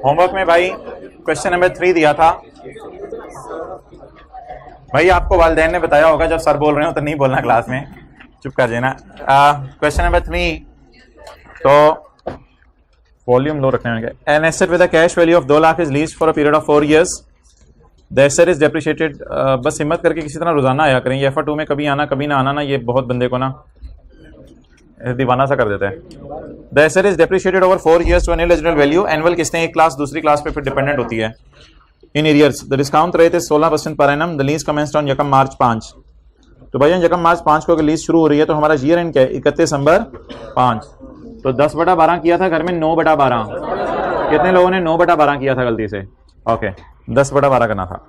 Homework में भाई question number 3 दिया था। भाई आपको वालिदैन ने बताया होगा जब सर बोल रहे हो तो नहीं बोलना क्लास में, चुप कर देना। क्वेश्चन नंबर 3, तो वॉल्यूम लो रखने होंगे। An asset with a cash value of 2 lakh is leased for a period of 4 years। The asset is depreciated. बस हिम्मत करके किसी तरह रोजाना आया करें, ये F2 में कभी आना कभी ना आना ना, ये बहुत बंदे को ना दीवाना सा कर देते हैं। The asset is depreciated over 4 years to an eligible value. Annual किस्तें एक क्लास दूसरी क्लास पे फिर डिपेंडेंट होती है। In arrears the discount rate is 16% per annum. The lease commenced on यकम मार्च 5। तो भाई यकम मार्च 5 को अगर लीज शुरू हो रही है तो हमारा ईयर एंड क्या है 31 दिसंबर 5। तो 10/12 किया था घर में, 9/12। कितने लोगों ने 9/12 किया था गलती से? ओके 10/12 करना था।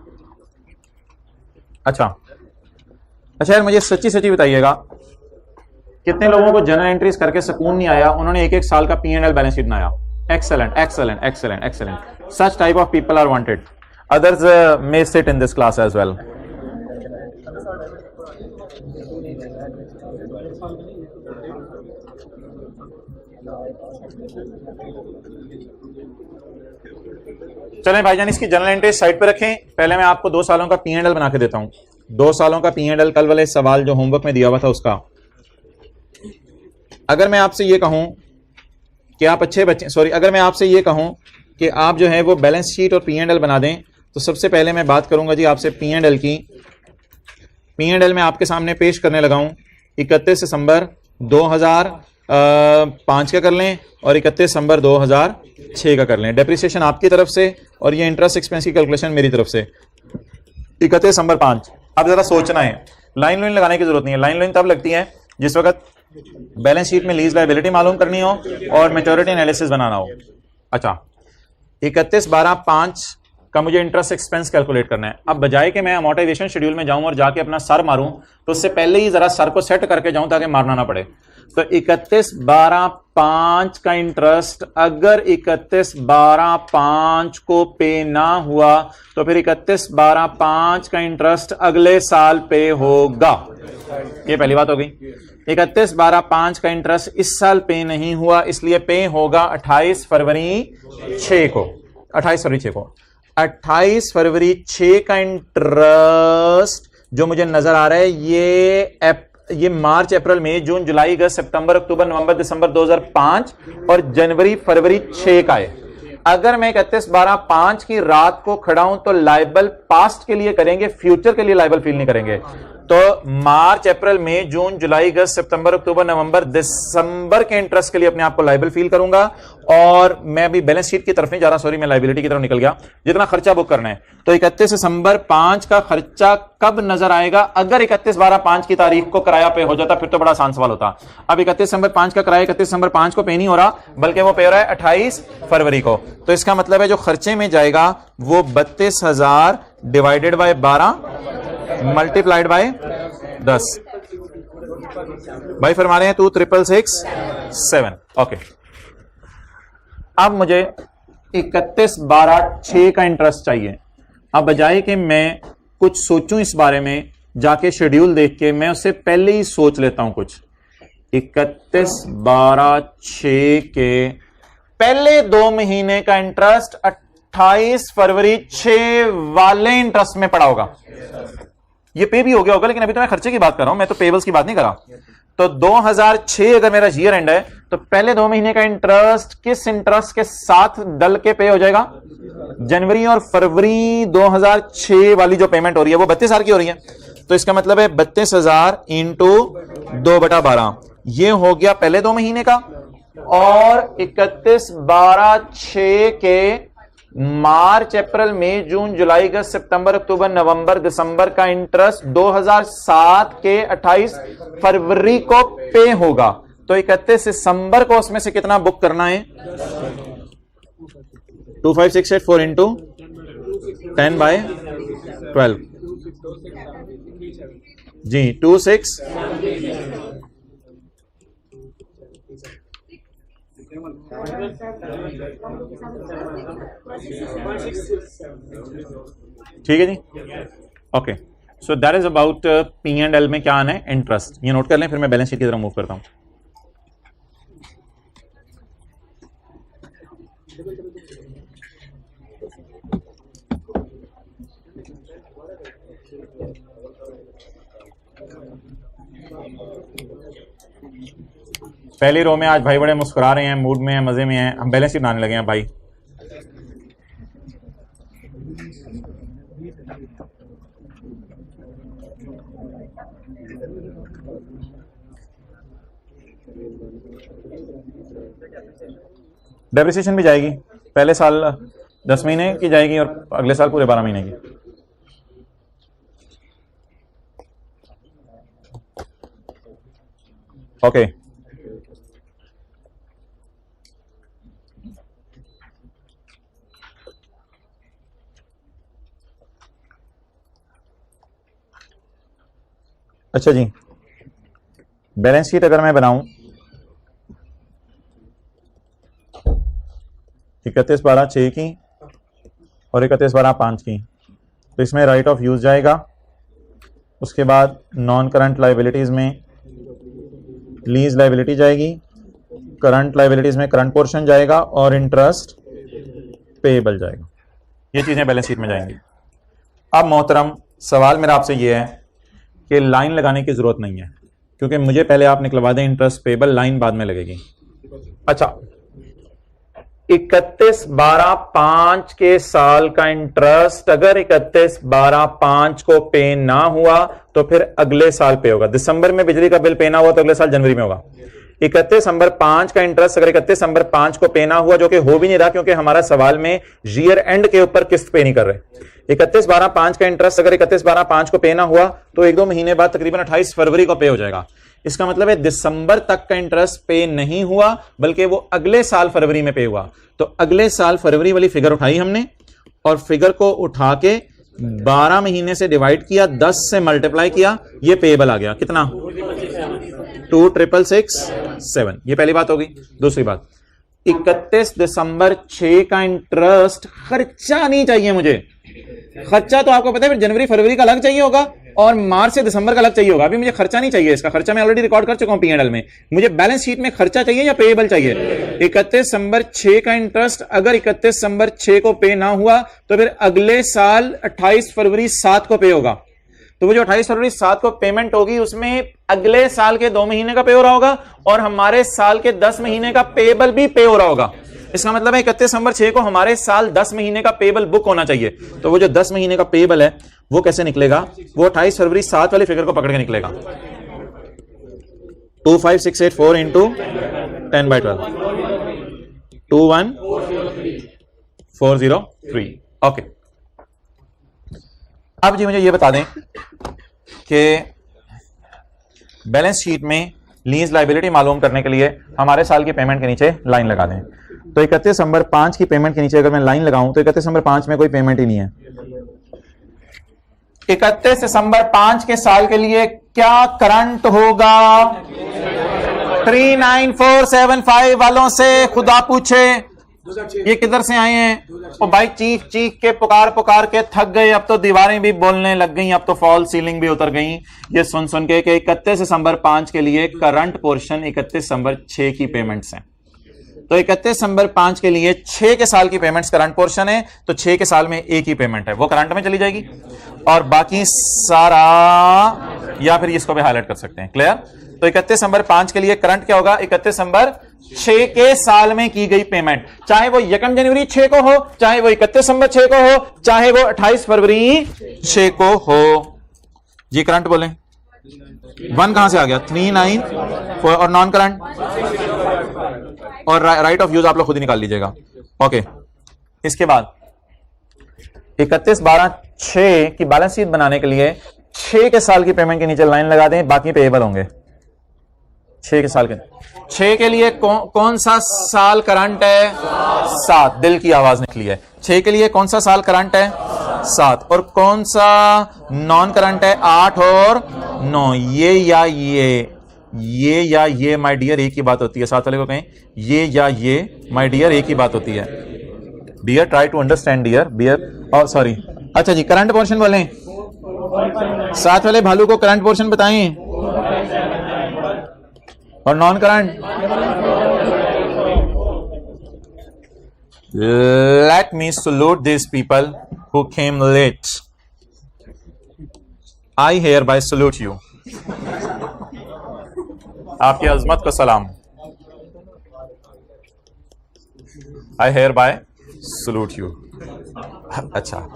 अच्छा यार मुझे सच्ची सच्ची बताइएगा, कितने लोगों को जनरल एंट्रीज करके सुकून नहीं आया? उन्होंने एक साल का P&L बैलेंस शीट बनाया। Excellent excellent excellent excellent. Such type of people are wanted. Others may sit in this class as well. चलें भाईजान, इसकी जनरल एंट्री साइड पे रखें। पहले मैं आपको 2 सालों का P&L बना के देता हूं। 2 सालों का P&L, कल वाले सवाल जो होमवर्क में दिया हुआ था उसका। अगर मैं आपसे ये कहूं कि आप अच्छे बच्चे, सॉरी, अगर मैं आपसे ये कहूं कि आप जो है वो बैलेंस शीट और P&L बना दें, तो सबसे पहले मैं बात करूंगा जी आपसे P&L की। P&L में आपके सामने पेश करने लगा हूं 31 दिसंबर 2005 का कर लें और 31 दिसंबर 2006 का कर लें। डेप्रिसिएशन आपकी तरफ से और ये इंटरेस्ट एक्सपेंस की कैलकुलेशन मेरी तरफ से। 31 दिसंबर 5। अब जरा सोचना है, लाइन लाइन लगाने की जरूरत नहीं है। लाइन लाइन तब लगती है जिस वक्त बैलेंस शीट में लीज लायबिलिटी मालूम करनी हो और मैच्योरिटी एनालिसिस बनाना हो। अच्छा 31/12/5 का मुझे इंटरेस्ट एक्सपेंस कैलकुलेट करना है। अब बजाय कि मैं अमोर्टाइजेशन शेड्यूल में जाऊं और जाके अपना सर मारूं, तो उससे पहले ही जरा सर को सेट करके जाऊं ताकि मारना ना पड़े। तो 31/12/5 का इंटरेस्ट अगर 31/12/5 को पे ना हुआ तो फिर 31/12/5 का इंटरेस्ट अगले साल पे होगा। ये पहली बात हो गई। 31/12/5 का इंटरेस्ट इस साल पे नहीं हुआ, इसलिए पे होगा 28 फरवरी 6 को। 28 फरवरी 6 को 28 फरवरी 6 का इंटरेस्ट जो मुझे नजर आ रहा है ये मार्च अप्रैल मई जून जुलाई अगस्त सितंबर अक्टूबर नवंबर दिसंबर 2005 और जनवरी फरवरी 6 का है। अगर मैं 31/12/5 की रात को खड़ा हूं तो लाइबल पास्ट के लिए करेंगे, फ्यूचर के लिए लाइबल फील नहीं करेंगे। तो मार्च अप्रैल मई जून जुलाई अगस्त सितंबर अक्टूबर नवंबर दिसंबर के इंटरेस्ट के लिए अपने आप को लाइबल फील करूंगा। और मैं अभी बैलेंस शीट की तरफ नहीं जा रहा, सॉरी, मैं लाइबिलिटी की तरफ निकल गया। जितना खर्चा बुक करना है, तो 31 दिसंबर 5 का खर्चा कब नजर आएगा? अगर 31/12/5 की तारीख को किराया पे हो जाता फिर तो बड़ा आसान सवाल होता। अब 31 दिसंबर 5 का किराया 31 दिसंबर 5 को पे नहीं हो रहा, बल्कि वो पे हो रहा है 28 फरवरी को। तो इसका मतलब है जो खर्चे में जाएगा वो 32,000 डिवाइडेड बाय 12 मल्टीप्लाइड बाय 10। भाई फरमा रहे हैं 2,667। ओके, अब मुझे 31/12/6 का इंटरेस्ट चाहिए। अब बजाय कि मैं कुछ सोचूं इस बारे में, जाके शेड्यूल देख के मैं उससे पहले ही सोच लेता हूं कुछ। 31/12/6 के पहले 2 महीने का इंटरेस्ट 28 फरवरी 6 वाले इंटरेस्ट में पड़ा होगा। ये पे भी हो गया होगा, लेकिन अभी तो मैं खर्चे की बात कर रहा हूं, मैं तो पेबल्स की बात नहीं कर रहा। तो 2006 अगर मेरा ईयर एंड है तो पहले 2 महीने का इंटरेस्ट किस इंटरेस्ट के साथ डल के पे हो जाएगा? जनवरी और फरवरी 2006 वाली जो पेमेंट हो रही है वो 32,000 की हो रही है। तो इसका मतलब है 32,000 इंटू 2/12 ये हो गया पहले 2 महीने का। और 31/12/6 के मार्च अप्रैल मई जून जुलाई अगस्त सितंबर अक्टूबर नवंबर दिसंबर का इंटरेस्ट 2007 के 28 फरवरी को पे होगा। तो 31 दिसंबर को उसमें से कितना बुक करना है? 25684 इंटू 10/12 जी 26 ठीक है जी, okay. So that is about P&L में क्या आना है, इंटरेस्ट। ये नोट कर लें, फिर मैं बैलेंस शीट की तरफ मूव करता हूं। पहली रो में आज भाई बड़े मुस्कुरा रहे हैं, मूड में हैं, मजे में हैं। हम बैलेंस शीट बनाने लगे हैं भाई। डेप्रिसिएशन भी जाएगी, पहले साल 10 महीने की जाएगी और अगले साल पूरे 12 महीने की। ओके अच्छा जी, बैलेंस शीट अगर मैं बनाऊं 31/12/6 की और 31/12/5 की, तो इसमें राइट ऑफ यूज जाएगा। उसके बाद नॉन करंट लाइबिलिटीज में लीज लाइबिलिटी जाएगी, करंट लाइबिलिटीज में करंट पोर्शन जाएगा और इंटरेस्ट पेएबल जाएगा। ये चीजें बैलेंस शीट में जाएंगी। अब मोहतरम, सवाल मेरा आपसे ये है कि लाइन लगाने की जरूरत नहीं है, क्योंकि मुझे पहले आप निकलवा दें इंटरेस्ट पेएबल, लाइन बाद में लगेगी। अच्छा, 31/12/5 के साल का इंटरेस्ट अगर 31/12/5 को पे ना हुआ तो फिर अगले साल पे होगा। दिसंबर में बिजली का बिल पे ना हुआ तो अगले साल जनवरी में होगा। 31/5 का इंटरेस्ट अगर 31/5 को पे ना हुआ, जो कि हो भी नहीं रहा क्योंकि हमारा सवाल में ईयर एंड के ऊपर किस्त पे नहीं कर रहे। 31/12/5 का इंटरेस्ट अगर 31/12/5 को पे ना हुआ तो 1-2 महीने बाद तकरीबन 28 फरवरी को पे हो जाएगा। इसका मतलब है दिसंबर तक का इंटरेस्ट पे नहीं हुआ, बल्कि वो अगले साल फरवरी में पे हुआ। तो अगले साल फरवरी वाली फिगर उठाई हमने और फिगर को उठा के 12 महीने से डिवाइड किया, 10 से मल्टीप्लाई किया, ये पेएबल आ गया। कितना? 2,667। ये पहली बात होगी। दूसरी बात, 31 दिसंबर 6 का इंटरेस्ट खर्चा नहीं चाहिए मुझे। खर्चा तो आपको पता है फिर जनवरी फरवरी का अलग चाहिए होगा और मार्च से दिसंबर का अलग चाहिए होगा। अभी मुझे खर्चा नहीं चाहिए, इसका खर्चा मैं ऑलरेडी रिकॉर्ड कर चुका हूं P&L में। मुझे बैलेंस शीट में खर्चा चाहिए या पेएबल चाहिए। 31 दिसंबर 6 का इंटरेस्ट अगर 31 दिसंबर 6 को पे ना हुआ तो फिर अगले साल 28 फरवरी 7 को पे होगा। तो वो जो 28 फरवरी 7 को पेमेंट होगी उसमें अगले साल के 2 महीने का पे हो रहा होगा और हमारे साल के 10 महीने का पेएबल भी पे हो रहा होगा। इसका मतलब है 31 दिसंबर 6 को हमारे साल 10 महीने का पेएबल बुक होना चाहिए। तो वो जो 10 महीने का पेएबल है वो कैसे निकलेगा? वो 28 फरवरी 7 वाली फिगर को पकड़ के निकलेगा। 25684 इंटू 10/12 21403। ओके, अब जी मुझे ये बता दें कि बैलेंस शीट में लीज लायबिलिटी मालूम करने के लिए हमारे साल की पेमेंट के नीचे लाइन लगा दें। तो 31 दिसंबर 5 की पेमेंट के नीचे अगर मैं लाइन लगाऊं तो 31 दिसंबर 5 में कोई पेमेंट ही नहीं है। 31 दिसंबर 5 के साल के लिए क्या करंट होगा? 39475 वालों से खुदा पूछे ये किधर से आए हैं? और भाई चीख चीख के पुकार के थक गए, अब तो दीवारें भी बोलने लग गई, अब तो फॉल सीलिंग भी उतर गई ये सुन सुन के कि 31 दिसंबर 5 के लिए करंट पोर्शन 31 दिसंबर 6 की पेमेंट्स हैं। तो 31 दिसंबर 5 के लिए 6 के साल की पेमेंट्स करंट पोर्शन है, तो 6 के साल में एक ही पेमेंट है, वो करंट में चली जाएगी और बाकी सारा, या फिर इसको भी हाईलाइट कर सकते हैं। क्लियर? तो 31 दिसंबर 5 के लिए करंट क्या होगा? 31 दिसंबर 6 के साल में की गई पेमेंट, चाहे वो 1 जनवरी 6 को हो, चाहे वो 31 दिसंबर 6 को हो, चाहे वो 28 फरवरी 6 को हो। जी करंट बोले 1 कहां से आ गया? 394 और नॉन करंट और राइट ऑफ यूज आप लोग खुद ही निकाल लीजिएगा। ओके, इसके बाद 31/12/6 की बैलेंस शीट बनाने के लिए 6 के साल की पेमेंट के नीचे लाइन लगा दें, बाकी पेएबल होंगे। 6 के साल के 6 के लिए कौन सा साल करंट है? 7। दिल की आवाज निकली है। 6 के लिए कौन सा साल करंट है? 7। और कौन सा नॉन करंट है? 8 और 9। ये या ये ये या ये माय डियर एक ही बात होती है। साथ वाले को कहें ये या ये माय डियर एक ही बात होती है। Dear try to understand dear beer और सॉरी। अच्छा जी, करंट पोर्शन बोलें। साथ वाले भालू को करंट पोर्शन बताएं और non current. Let me salute this people who came late. I hereby salute you. आपकी अजमत को सलाम। I hereby salute you. अच्छा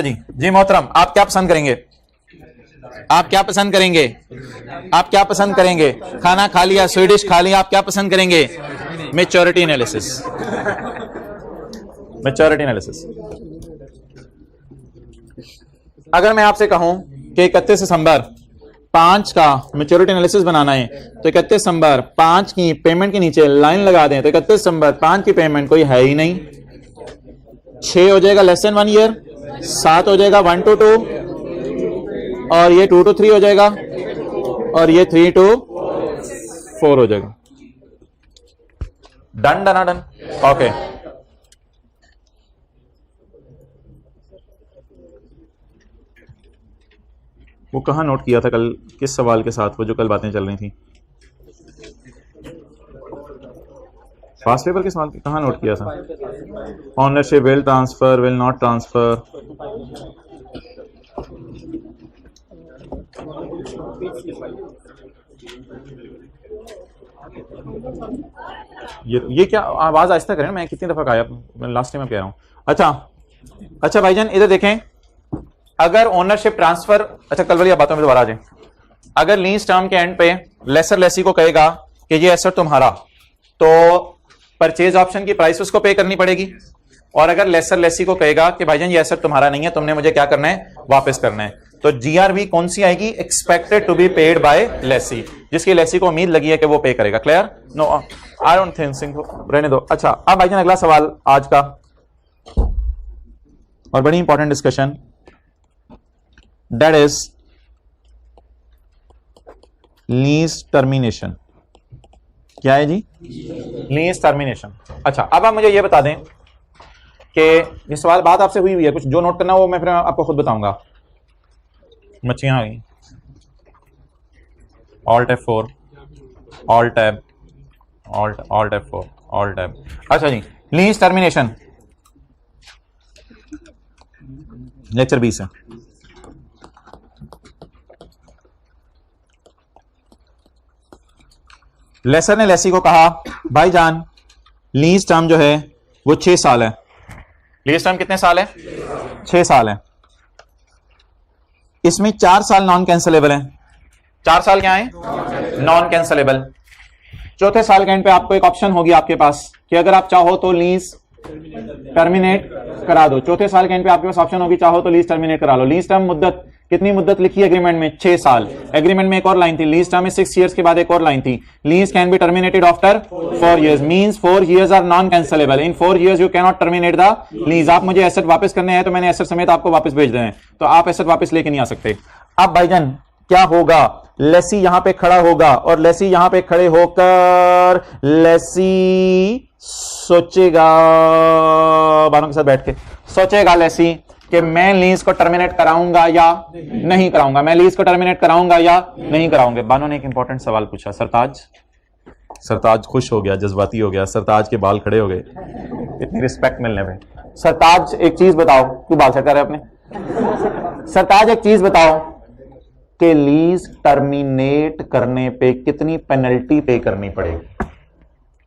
जी मोहतरम, आप क्या पसंद करेंगे? आप क्या पसंद करेंगे? आप क्या पसंद करेंगे? खाना खा लिया, स्वीडिश खा लिया, आप क्या पसंद करेंगे? Maturity analysis. Maturity analysis. अगर मैं आपसे कहूं कि 31 दिसंबर 5 का मैच्योरिटी एनालिसिस बनाना है, तो 31 दिसंबर 5 की पेमेंट के नीचे लाइन लगा दें, तो 31 दिसंबर 5 की पेमेंट कोई है ही नहीं। 6 हो जाएगा लेस देन 1 ईयर, 7 हो जाएगा 1 to 2, और ये 2 to 3 हो जाएगा, और ये 3 to 4 हो जाएगा। Done done done. ओके, वो कहाँ नोट किया था कल, किस सवाल के साथ, वो जो कल बातें चल रही थी? फास्ट पेपर के सवाल कहाँ नोट किया था? Ownership will transfer, will not transfer. ये क्या आवाज आहिस्ता करें, मैं कितनी दफा कहा, मैं लास्ट टाइम में कह रहा हूं। अच्छा भाईजान इधर देखें, अगर ओनरशिप ट्रांसफर, अच्छा कल वाली बातों में दोबारा आ जाए। अगर लीज टर्म के एंड पे लेसर लेसी को कहेगा कि ये एसेट तुम्हारा, तो परचेज ऑप्शन की प्राइस उसको पे करनी पड़ेगी। और अगर लेसर लेसी को कहेगा कि भाईजान ये एसेट तुम्हारा नहीं है, तुमने मुझे क्या करना है, वापस करना है, तो जीआरवी कौन सी आएगी? Expected to be paid by lessee, जिसकी लेसी को उम्मीद लगी है कि वो पे करेगा। Clear? No I don't think, रहने दो। अच्छा अब भाईजान अगला सवाल आज का, और बड़ी important discussion, that is lease termination. क्या है जी? Lease termination. अच्छा अब आप मुझे ये बता दें कि ये सवाल बात आपसे हुई है, कुछ जो नोट करना वो मैं फिर आपको खुद बताऊंगा। मच्छियां आ गई, alt F4, alt tab, alt F4, alt tab. अच्छा जी, लीज टर्मिनेशन लेक्चर 20 है। लेसर ने लेसी को कहा भाईजान लीज टर्म जो है वो 6 साल है। लीज टर्म कितने साल है? 6 साल है। इसमें 4 साल नॉन कैंसलेबल है। 4 साल क्या है? Non cancellable. चौथे साल के एंड पे आपको एक ऑप्शन होगी आपके पास कि अगर आप चाहो तो लीज टर्मिनेट करा दो। चौथे साल के एंड पे आपके पास ऑप्शन होगी, चाहो तो लीज टर्मिनेट करा लो। लीज टर्म मुद्दत, कितनी मुद्दत लिखी है एग्रीमेंट में? 6 साल। एग्रीमेंट में एक और लाइन थी, लीज टर्म में 6 इयर्स के बाद एक और लाइन थी, lease can be terminated after 4 years, means 4 years are non cancellable. In 4 years you can not terminate the lease. आप मुझे एसेट वापस करने हैं तो मैंने एसेट समेत आपको वापस भेज दें, तो आप एसेट वापस लेके नहीं आ सकते। अब भाईजान क्या होगा? लेसी यहां पे खड़ा होगा और लेसी यहां पे खड़े होकर लेसी सोचेगा, बालों के साथ बैठ के सोचेगा लेसी कि मैं लीज को टर्मिनेट कराऊंगा या नहीं कराऊंगा, मैं लीज को टर्मिनेट कराऊंगा या नहीं कराऊंगा। बानो ने एक इंपॉर्टेंट सवाल पूछा। सरताज खुश हो गया, जज्बाती हो गया, सरताज के बाल खड़े हो गए इतनी रिस्पेक्ट मिलने पे। सरताज एक चीज बताओ, तू बाल सेट कर रहा है अपने। सरताज एक चीज बताओ कि लीज टर्मिनेट करने पे कितनी पेनल्टी पे करनी पड़ेगी?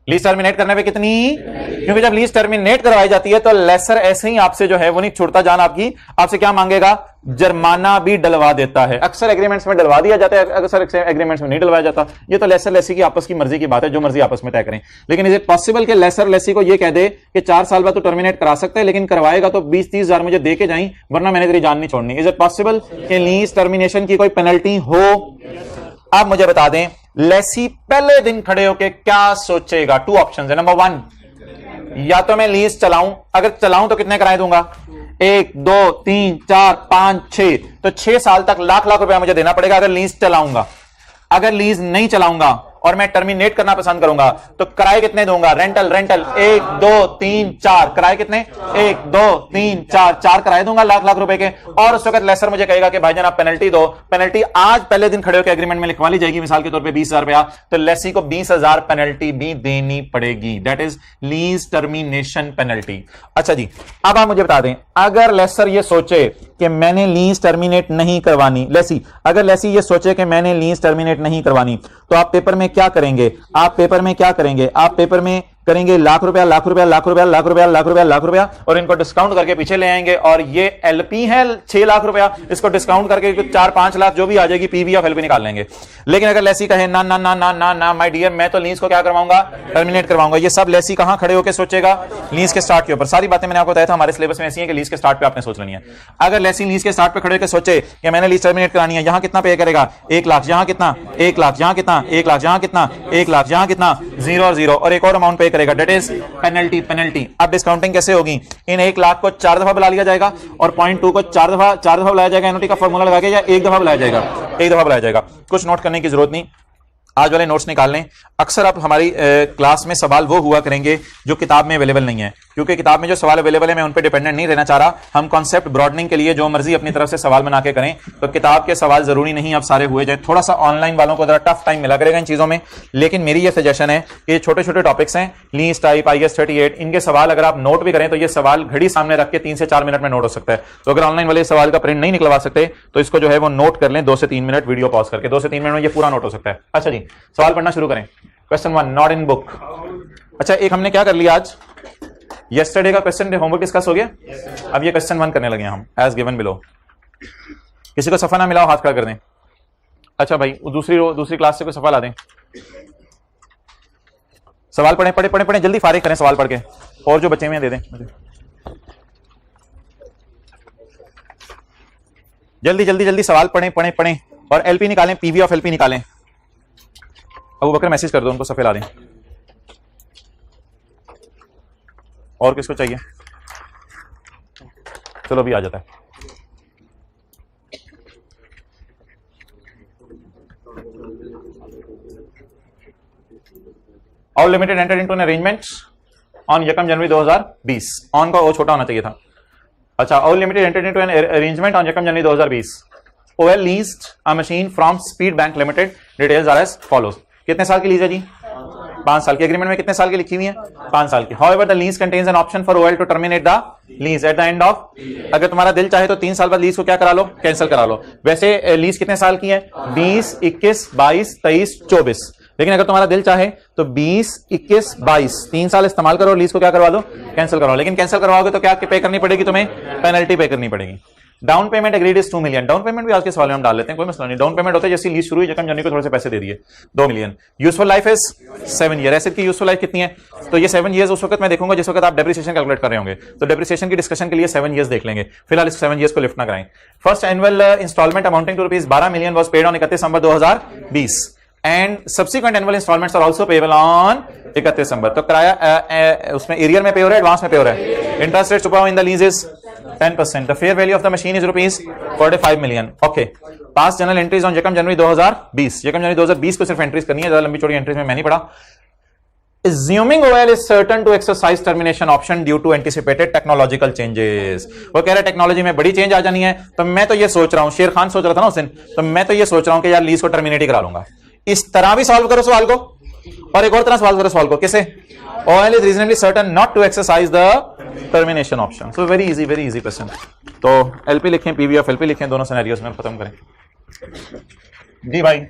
लीज टर्मिनेट करने पे कितनी? क्योंकि जब लीज टर्मिनेट करवाई जाती है तो लेसर ऐसे ही आपसे जो है वो नहीं छोड़ता जान, आपसे क्या मांगेगा? जुर्माना भी डलवा देता है। अक्सर एग्रीमेंट्स में डलवा दिया जाता है, अक्सर एग्रीमेंट्स में नहीं डलवाया जाता। ये तो लेसर लेसी की आपस की मर्जी की बात है, जो मर्जी आपस में तय करें। लेकिन इज इट पॉसिबल कि लेसर लेसी को ये कह दे कि 4 साल बाद तो टर्मिनेट करा सकता है, लेकिन करवाएगा तो 20-30 हजार मुझे दे के जाई, वरना मैंने तेरी जान नहीं छोड़नी। इज इट पॉसिबल कि लीज टर्मिनेशन की कोई पेनल्टी हो? अब मुझे बता दें लेसी पहले दिन खड़े होकर क्या सोचेगा? 2 ऑप्शन है। नंबर 1, या तो मैं लीज चलाऊं, अगर चलाऊं तो कितने किराए दूंगा? 1 2 3 4 5 6, तो 6 साल तक लाख लाख रुपया मुझे देना पड़ेगा अगर लीज चलाऊंगा। अगर लीज नहीं चलाऊंगा और मैं टर्मिनेट करना पसंद करूंगा तो किराए कितने दूंगा? रेंटल 1 2 3 4 किराए कितने? 1 2 3 4 4 किराए दूंगा लाख लाख रुपए के। और उस वक्त लेसर मुझे कहेगा कि भाईजान आप पेनल्टी दो। पेनल्टी आज पहले दिन खड़े होकर एग्रीमेंट में लिखवा ली जाएगी, मिसाल के तौर पे 20,000 रुपया, तो लेसी को 20,000 पेनल्टी भी देनी पड़ेगी। That is lease termination penalty. अच्छा जी, अब आप मुझे बता दें, अगर लेसर ये सोचे कि मैंने लीज टर्मिनेट नहीं करवानी, अगर लेसी ये सोचे कि मैंने लीज टर्मिनेट नहीं करवानी, तो आप पेपर में क्या करेंगे? आप पेपर में करेंगे लाख रुपया लाख रुपया लाख रुपया लाख रुपया लाख रुपया लाख रुपया, और इनको डिस्काउंट करके पीछे ले आएंगे। और ये एलपी है 6 लाख रुपया, इसको डिस्काउंट करके 4-5 लाख जो भी आ जाएगी पीवी ऑफ एलपी निकाल लेंगे। लेकिन अगर लेसी कहे ना ना ना ना ना ना माय डियर, मैं तो लीज को क्या करवाऊंगा? टर्मिनेट करवाऊंगा। ये सब लेसी कहां खड़े होकर सोचेगा? लीज के स्टार्ट के ऊपर। सारी बातें मैंने आपको बताया था हमारे सिलेबस में ऐसी है कि लीज के स्टार्ट पे आपने सोच लेनी है। अगर लेसी लीज के स्टार्ट पे खड़े होकर सोचे कि मैंने लीज टर्मिनेट करानी है, यहां कितना पे करेगा? 1 लाख, यहां कितना? 1 लाख, यहां कितना? 1 लाख, यहां कितना? 1 लाख, यहां कितना? 0 और 0, और एक और अमाउंट पे करेगा, दैट इज पेनल्टी। अब डिस्काउंटिंग कैसे होगी? इन 1 लाख को 4 दफा बुला लिया जाएगा और 0.2 को 4 दफा बुलाया जाएगा एनओटी का फॉर्मूला लगा के, या 1 दफा बुलाया जाएगा? 1 दफा बुलाया जाएगा। कुछ नोट करने की जरूरत नहीं, आज वाले नोट्स निकाल लें। अक्सर आप हमारी क्लास में सवाल वो हुआ करेंगे जो किताब में अवेलेबल नहीं है, क्योंकि किताब में जो सवाल अवेलेबल है मैं उन पे डिपेंडेंट नहीं रहना चाह रहा। हम कॉन्सेप्ट ब्रॉडनिंग के लिए जो मर्जी अपनी तरफ से सवाल बना के करें, तो किताब के सवाल जरूरी नहीं अब सारे हुए जाए। थोड़ा सा ऑनलाइन वालों को जरा टफ टाइम मिला करेगा इन चीजों में, लेकिन मेरी ये सजेशन है कि छोटे छोटे टॉपिक्स हैं, लीज टाइप, IS 38, इनके सवाल अगर आप नोट भी करें तो ये सवाल घड़ी सामने रख के 3 से 4 मिनट में नोट हो सकता है। तो अगर ऑनलाइन वाले सवाल का प्रिंट नहीं निकलवा सकते तो इसको जो है वो नोट कर लें 2 से 3 मिनट वीडियो पॉज करके, 2 से 3 मिनट में ये पूरा नोट हो सकता है। अच्छा जी, सवाल पढ़ना शुरू करें। Question 1, not in book. अच्छा, एक हमने क्या कर लिया आज? यस्टरडे का क्वेश्चन होमवर्क डिस्कस हो गया। अब ये क्वेश्चन 1 करने लगे हम, एज गिवन बिलो। किसी को सफा ना मिला हो हाथ खड़ा कर दें। अच्छा भाई, दूसरी क्लास से कोई सफा ला दें। सवाल पढ़े, जल्दी फारिग करें सवाल पढ़ के, और जो बच्चे में दे दें जल्दी सवाल पढ़ें और एलपी निकालें, पीवी ऑफ एलपी निकालें। अबू बकर मैसेज कर दो उनको, सफे ला दें। और किसको चाहिए? चलो अभी आ जाता है। All limited entered into an arrangement on 1 January 2020। On का ओ छोटा होना चाहिए था। अच्छा, all limited entered into an arrangement on 1 January 2020। OL leased a machine from Speed Bank limited. Details are as follows. कितने साल की लीज है जी? 5 साल की। एग्रीमेंट में कितने साल की लिखी हुई है? 5 साल की। However, the lease contains an option for OL to terminate the lease at the end of, अगर तुम्हारा दिल चाहे तो 3 साल बाद लीज को क्या करा लो? कैंसिल करा लो। वैसे लीज कितने साल की है? 20, 21, 22, 23, 24। लेकिन अगर तुम्हारा दिल चाहे तो 20, 21, 22 3 साल इस्तेमाल करो, लीज को क्या करवा दो? कैंसिल करवाओ। लेकिन कैंसिल करवाओगे तो क्या पे करनी पड़ेगी तुम्हें? पेनल्टी पे करनी पड़ेगी। Down payment agreed is 2 million. Down payment भी आज के सवाल में हम डाल लेते हैं, कोई मसला नहीं। डाउन पेमेंट होता है जैसी लीज शुरू हुई, जखम जाने को थोड़े से पैसे दे दिए, 2 million. Useful life is 7 year. Asset की यूजफुल लाइफ कितनी है? तो ये 7 ईयर्स उस वक्त मैं देखूंगा जिस वक्त आप डेप्रिसिएशन कैलकुलेट कर रहे होंगे, तो डेप्रिसिएशन की डिस्कशन के लिए 7 ईयर्स देख लेंगे। फिलहाल इस 7 ईयर्स को लिफ्ट ना कराएं। First annual instalment amounting to rupees 12 million was paid on 31 December 2020 and subsequent annual instalments are also payable on 31 December. तो किराया उसमें एरियर में पे हो रहा है, एडवांस में पे हो रहा है। Interest rate in the lease is 10%. The fair value of the machine is rupees 45 million. Okay. Past journal entries on 1 January 2020. 1 January 2020 को सिर्फ एंट्रीज करनी है, ज्यादा लंबी चौड़ी एंट्रीज में मैं नहीं पढ़ा। Assuming OL is certain to exercise termination option due to anticipated technological changes. वो कह रहा है टेक्नोलॉजी में बड़ी चेंज आ जानी है, तो मैं तो ये सोच रहा हूं, शेर खान सोच रहा था ना उस दिन, तो मैं तो ये सोच रहा हूं कि यार लीज को टर्मिनेट ही करा लूंगा। इस तरह भी सॉल्व करो सवाल को, और एक और तरह सॉल्व करो सवाल को। कैसे? OL is reasonably certain not to exercise the termination option. So very easy question. तो LP लिखें, PV of LP लिखें, दोनों सिनेरियोस में खत्म करें। जी भाई,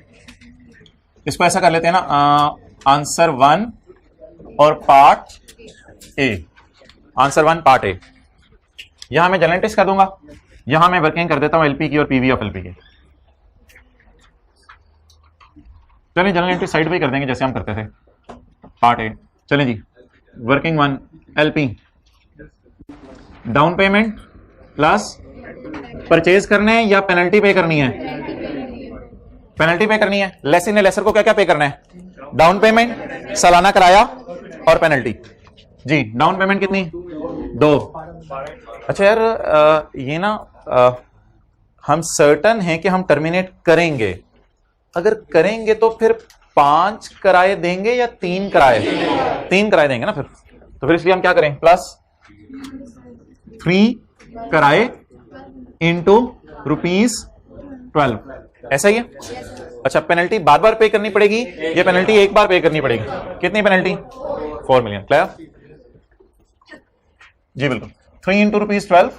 इसको ऐसा कर लेते हैं ना, आंसर 1 और part A. Answer 1 part A, यहां मैं जनरल एंट्रीज कर दूंगा, यहां मैं वर्किंग कर देता हूं LP की और PV ऑफ LP की। चलिए जनरल एंट्री साइड पे कर देंगे जैसे हम करते थे, पार्ट ए। चलें जी, working 1 LP, down payment plus purchase करने हैं या पेनल्टी पे करनी है? पेनल्टी पे करनी है। लेसर ने लेसर को क्या क्या पे करना है? डाउन पेमेंट, सालाना किराया और पेनल्टी। जी, डाउन पेमेंट कितनी? 2। अच्छा यार ये ना हम सर्टन हैं कि हम टर्मिनेट करेंगे, अगर करेंगे तो फिर 5 किराए देंगे या 3 किराए? 3 किराए देंगे ना फिर, तो फिर इसलिए हम क्या करें, प्लस 3 किराए इंटू ₹12, ऐसा ही है। अच्छा पेनल्टी बार बार पे करनी पड़ेगी या पेनल्टी एक बार पे करनी पड़ेगी? कितनी पेनल्टी? 4 मिलियन। क्लियर? जी बिल्कुल। 3 इंटू ₹12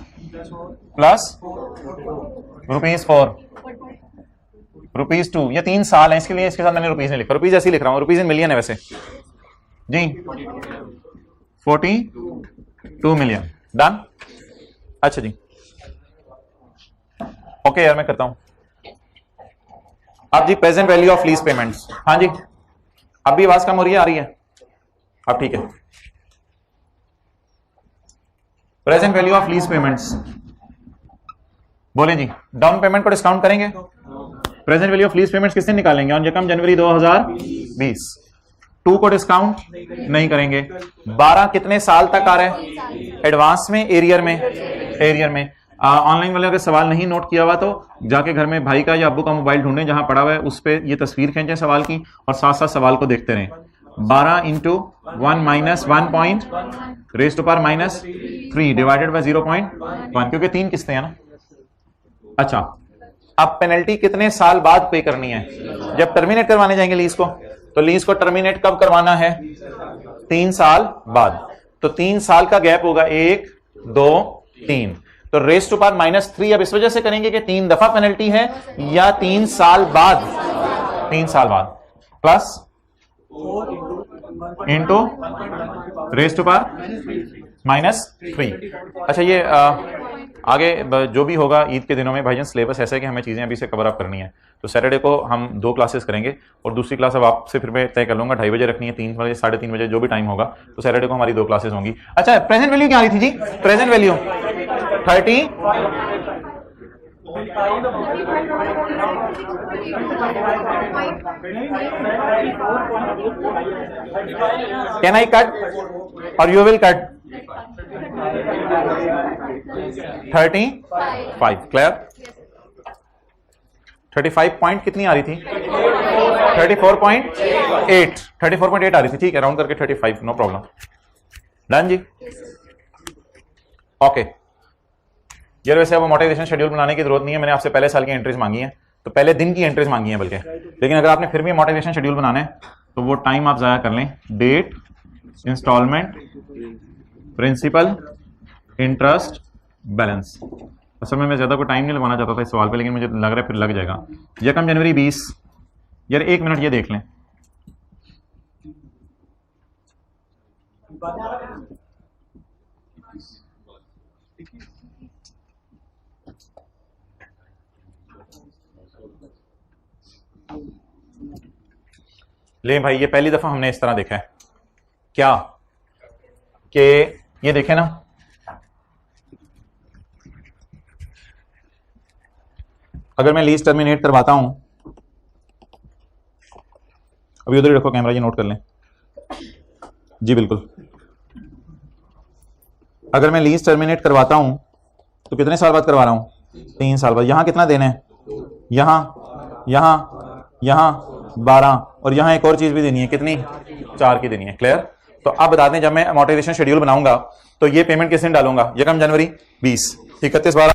प्लस ₹4 ₹2। ये 3 साल है, इसके लिए इसके साथ मैंने रुपीज नहीं लिखा, रुपीज ऐसे ही लिख रहा हूं, रुपीज इन मिलियन है वैसे जी। 42 मिलियन। डन? अच्छा जी ओके यार मैं करता हूं अब जी। Present value of lease payments. हाँ जी अब भी आवाज कम हो रही है, आ रही है अब? ठीक है। Present value of lease payments बोले जी। डाउन पेमेंट को डिस्काउंट करेंगे। Present value of lease payments किससे निकालेंगे? ऑन यकम जनवरी 2020। 2 को डिस्काउंट नहीं करेंगे। 12 कितने साल तक आ रहे हैं? एडवांस में, एरियर में? एरियर में। ऑनलाइन वाले अगर सवाल नहीं नोट किया हुआ तो जाके घर में भाई का या अब्बू का मोबाइल ढूंढें जहां पड़ा हुआ है, उस पर ये तस्वीर खींचें सवाल की और साथ साथ सवाल को देखते रहें। 12 into 1 minus 1 point raise to power minus 3 divided by 0.1, क्योंकि 3 किस्तें हैं ना। अच्छा अब पेनल्टी कितने साल बाद पे करनी है? जब टर्मिनेट करवाने जाएंगे लीज को, तो लीज को टर्मिनेट कब करवाना है? 3 साल बाद। तो 3 साल का गैप होगा, 1 2 3। तो रेज टू पावर -3 अब इस वजह से करेंगे कि 3 दफा पेनल्टी है या 3 साल बाद? 3 साल बाद plus into raise to power -3। अच्छा ये आगे जो भी होगा ईद के दिनों में भाईजान, सिलेबस ऐसा है कि हमें चीजें अभी से कवर अप करनी है। तो सैटरडे को हम 2 क्लासेस करेंगे और दूसरी क्लास अब आपसे फिर मैं तय कर लूंगा 2:30 बजे रखनी है, 3 बजे 3:30 बजे जो भी टाइम होगा। तो सैटरडे को हमारी 2 क्लासेस होंगी। अच्छा प्रेजेंट वैल्यू क्या आ रही थी जी? Present value 30 can I cut और you will cut 35। Clear? 35 point कितनी आ रही थी? 34.8 34.8 आ रही थी। ठीक है, राउंड करके 35, नो प्रॉब्लम। डन जी ओके। यार वैसे अब अमोर्टाइजेशन शेड्यूल बनाने की जरूरत नहीं है, मैंने आपसे पहले साल की एंट्रीज मांगी है, तो पहले दिन की एंट्रीज मांगी है बल्कि। लेकिन अगर आपने फिर भी अमोर्टाइजेशन शेड्यूल बनाना है तो वो टाइम आप जाया कर लें। Date, instalment, principal, interest, balance. असल में मैं ज्यादा कोई टाइम नहीं लगवाना चाहता था इस सवाल पे, लेकिन मुझे लग रहा है फिर लग जाएगा। यकम जनवरी 20। यार 1 मिनट ये देख लें, ले भाई ये पहली दफा हमने इस तरह देखा है क्या कि ये देखें ना, अगर मैं लीज टर्मिनेट करवाता हूं, अभी उधर ही रखो कैमरा, ये नोट कर लें जी बिल्कुल। अगर मैं लीज टर्मिनेट करवाता हूं तो कितने साल बाद करवा रहा हूं? 3 साल बाद। यहां कितना देना है? यहां 12 और यहां एक और चीज भी देनी है, कितनी? 4 की देनी है। क्लियर? तो अब बता दें, जब मैं अमोर्टाइजेशन शेड्यूल बनाऊंगा तो ये पेमेंट किस दिन डालूंगा? यकम जनवरी 20, 31/12,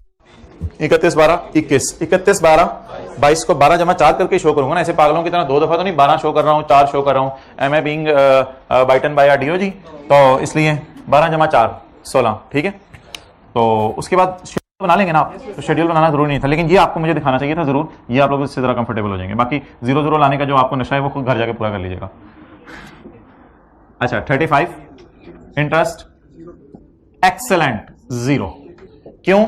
31/12, 21, 31/12, 22 को 12 जमा 4 करके शो करूंगा ना, ऐसे पागलों की तरह 2 दफा तो नहीं 12 शो कर रहा हूं, 4 शो कर रहा हूं। Am I being bitten by DO जी, तो इसलिए 12 जमा 4 16। ठीक है, तो उसके बाद बना लेंगे ना आप, तो शेड्यूल बनाना जरूरी नहीं था, लेकिन ये आपको मुझे दिखाना चाहिए था जरूर, ये आप लोग इससे जरा कंफर्टेबल हो जाएंगे। बाकी 0-0 लाने का जो आपको नशा है वो खुद घर जाके पूरा कर लीजिएगा। अच्छा 35 इंटरेस्ट एक्सेलेंट 0। क्यों?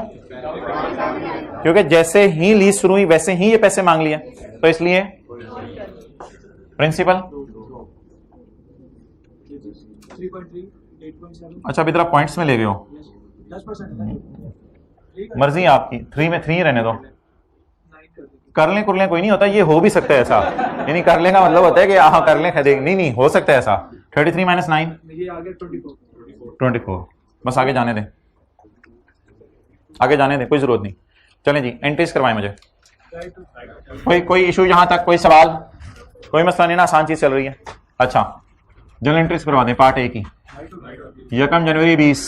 क्योंकि जैसे ही लीज शुरू हुई वैसे ही ये पैसे मांग लिए, तो इसलिए प्रिंसिपल। अच्छा अभी आप पॉइंट्स में ले गए हो, मर्जी आपकी। 3 में 3 रहने दो, कर लें कोई नहीं होता, ये हो भी सकता है ऐसा, यानी कर लें का मतलब होता है कि हाँ कर लें, नहीं हो सकता है ऐसा। 33 - 9 24, बस आगे जाने दें, आगे जाने दें, कोई जरूरत नहीं। चलें जी, एंट्रीज करवाएं मुझे। कोई इशू यहां तक, कोई सवाल, कोई मसला नहीं ना, आसान चीज चल रही है। अच्छा, जनरल एंट्रीज करवा दें पार्ट ए की। 1 जनवरी 20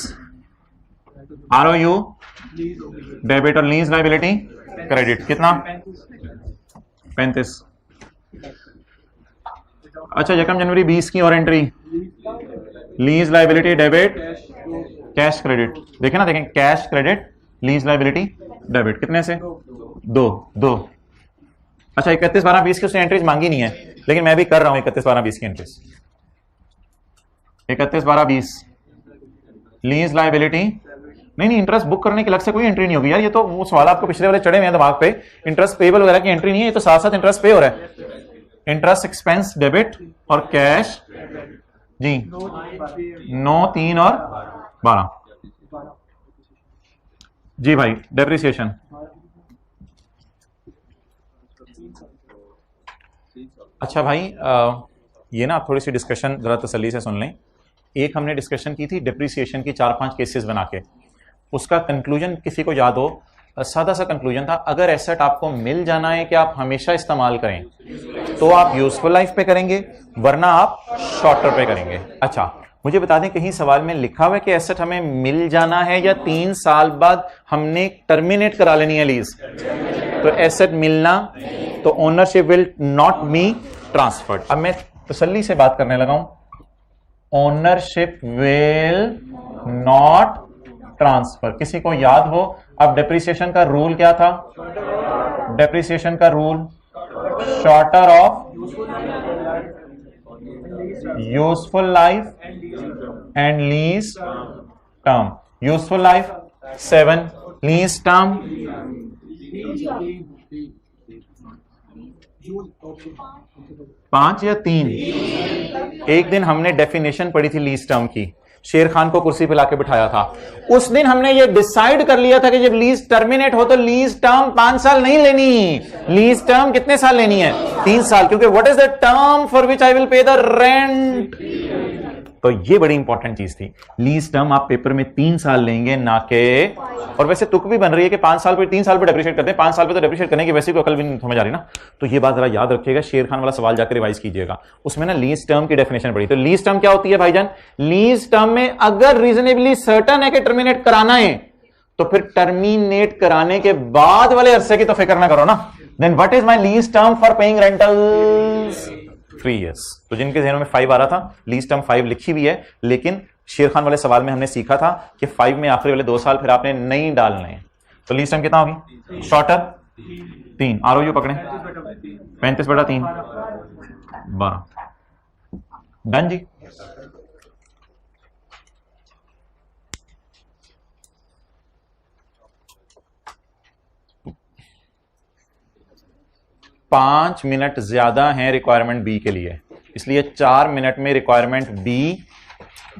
ROU डेबिट और लीज लाइबिलिटी क्रेडिट कितना 35। अच्छा, 1 जनवरी 20 की और entry lease liability debit cash credit, देखें ना, देखें cash credit lease liability debit कितने से दो। अच्छा, 31/12/20 की उसने एंट्रीज मांगी नहीं है, लेकिन मैं भी कर रहा हूं 31/12/20 की एंट्रीज। 31/12/20 लीज लाइबिलिटी, नहीं इंटरेस्ट बुक करने की अलग से कोई एंट्री नहीं होगी यार, ये तो वो सवाल आपको पिछले वाले चढ़े हुए हैं दिमाग पे। इंटरेस्ट पेबल वगैरह की एंट्री नहीं है, ये तो साथ साथ इंटरेस्ट पे हो रहा है। इंटरेस्ट एक्सपेंस डेबिट और कैश जी 9, 3 और 12 जी भाई। डेप्रिसिएशन अच्छा भाई, ये ना आप थोड़ी सी डिस्कशन जरा तसल्ली से सुन लें। एक हमने डिस्कशन की थी डिप्रिसिएशन की 4-5 केसेस बना के, उसका कंक्लूजन किसी को याद हो? सादा सा कंक्लूजन था, अगर एसेट आपको मिल जाना है कि आप हमेशा इस्तेमाल करें तो आप यूजफुल लाइफ पे करेंगे, वरना आप शॉर्टर पे करेंगे। अच्छा, मुझे बता दें कहीं सवाल में लिखा हुआ है कि एसेट हमें मिल जाना है या 3 साल बाद हमने टर्मिनेट करा लेनी है लीज? तो एसेट मिलना, तो ownership will not be transferred. अब मैं तसल्ली से बात करने लगा हूं, ओनरशिप विल नॉट ट्रांसफर। किसी को याद हो अब डेप्रिसिएशन का रूल क्या था? डेप्रिसिएशन का rule shorter of useful life and lease term. Useful life 7, lease term 5 या 3। एक दिन हमने डेफिनेशन पढ़ी थी लीज टर्म की, शेर खान को कुर्सी पे लाके बिठाया था। उस दिन हमने ये डिसाइड कर लिया था कि जब लीज टर्मिनेट हो तो लीज टर्म 5 साल नहीं लेनी, लीज टर्म कितने साल लेनी है? 3 साल, क्योंकि what is the term for which I will pay the rent. तो ये बड़ी इंपॉर्टेंट चीज थी, लीज टर्म आप पेपर में 3 साल लेंगे ना के, और वैसे तुक भी बन रही है कि 5 साल पे 3 साल पे डेप्रिशिएट करते हैं, 5 साल पे तो डेप्रिशिएट करने की वैसे कोई अकल भी नहीं समझ आ रही ना। तो ये बात जरा याद रखिएगा, शेर खान वाला सवाल जाकर रिवाइज कीजिएगा, उसमें ना लीज टर्म की डेफिनेशन पड़ी। तो लीज टर्म क्या होती है भाईजान? लीज टर्म में अगर रीजनेबली सर्टन है कि टर्मिनेट कराना है, तो फिर टर्मिनेट कराने के बाद वाले अरसे की तो फिक्र ना करो ना। Then what is my lease term for paying rentals? 3 years। तो जिनके ज़हनों में 5 आ रहा था, लीज टर्म 5 लिखी हुई है, लेकिन शेर खान वाले सवाल में हमने सीखा था कि 5 में आखिरी वाले 2 साल फिर आपने नहीं डालने हैं। तो लीज टर्म कितना होगी? शॉर्टर 3, ROU पकड़े 35/3 12। डन जी। पांच मिनट ज्यादा हैं रिक्वायरमेंट बी के लिए, इसलिए 4 मिनट में रिक्वायरमेंट बी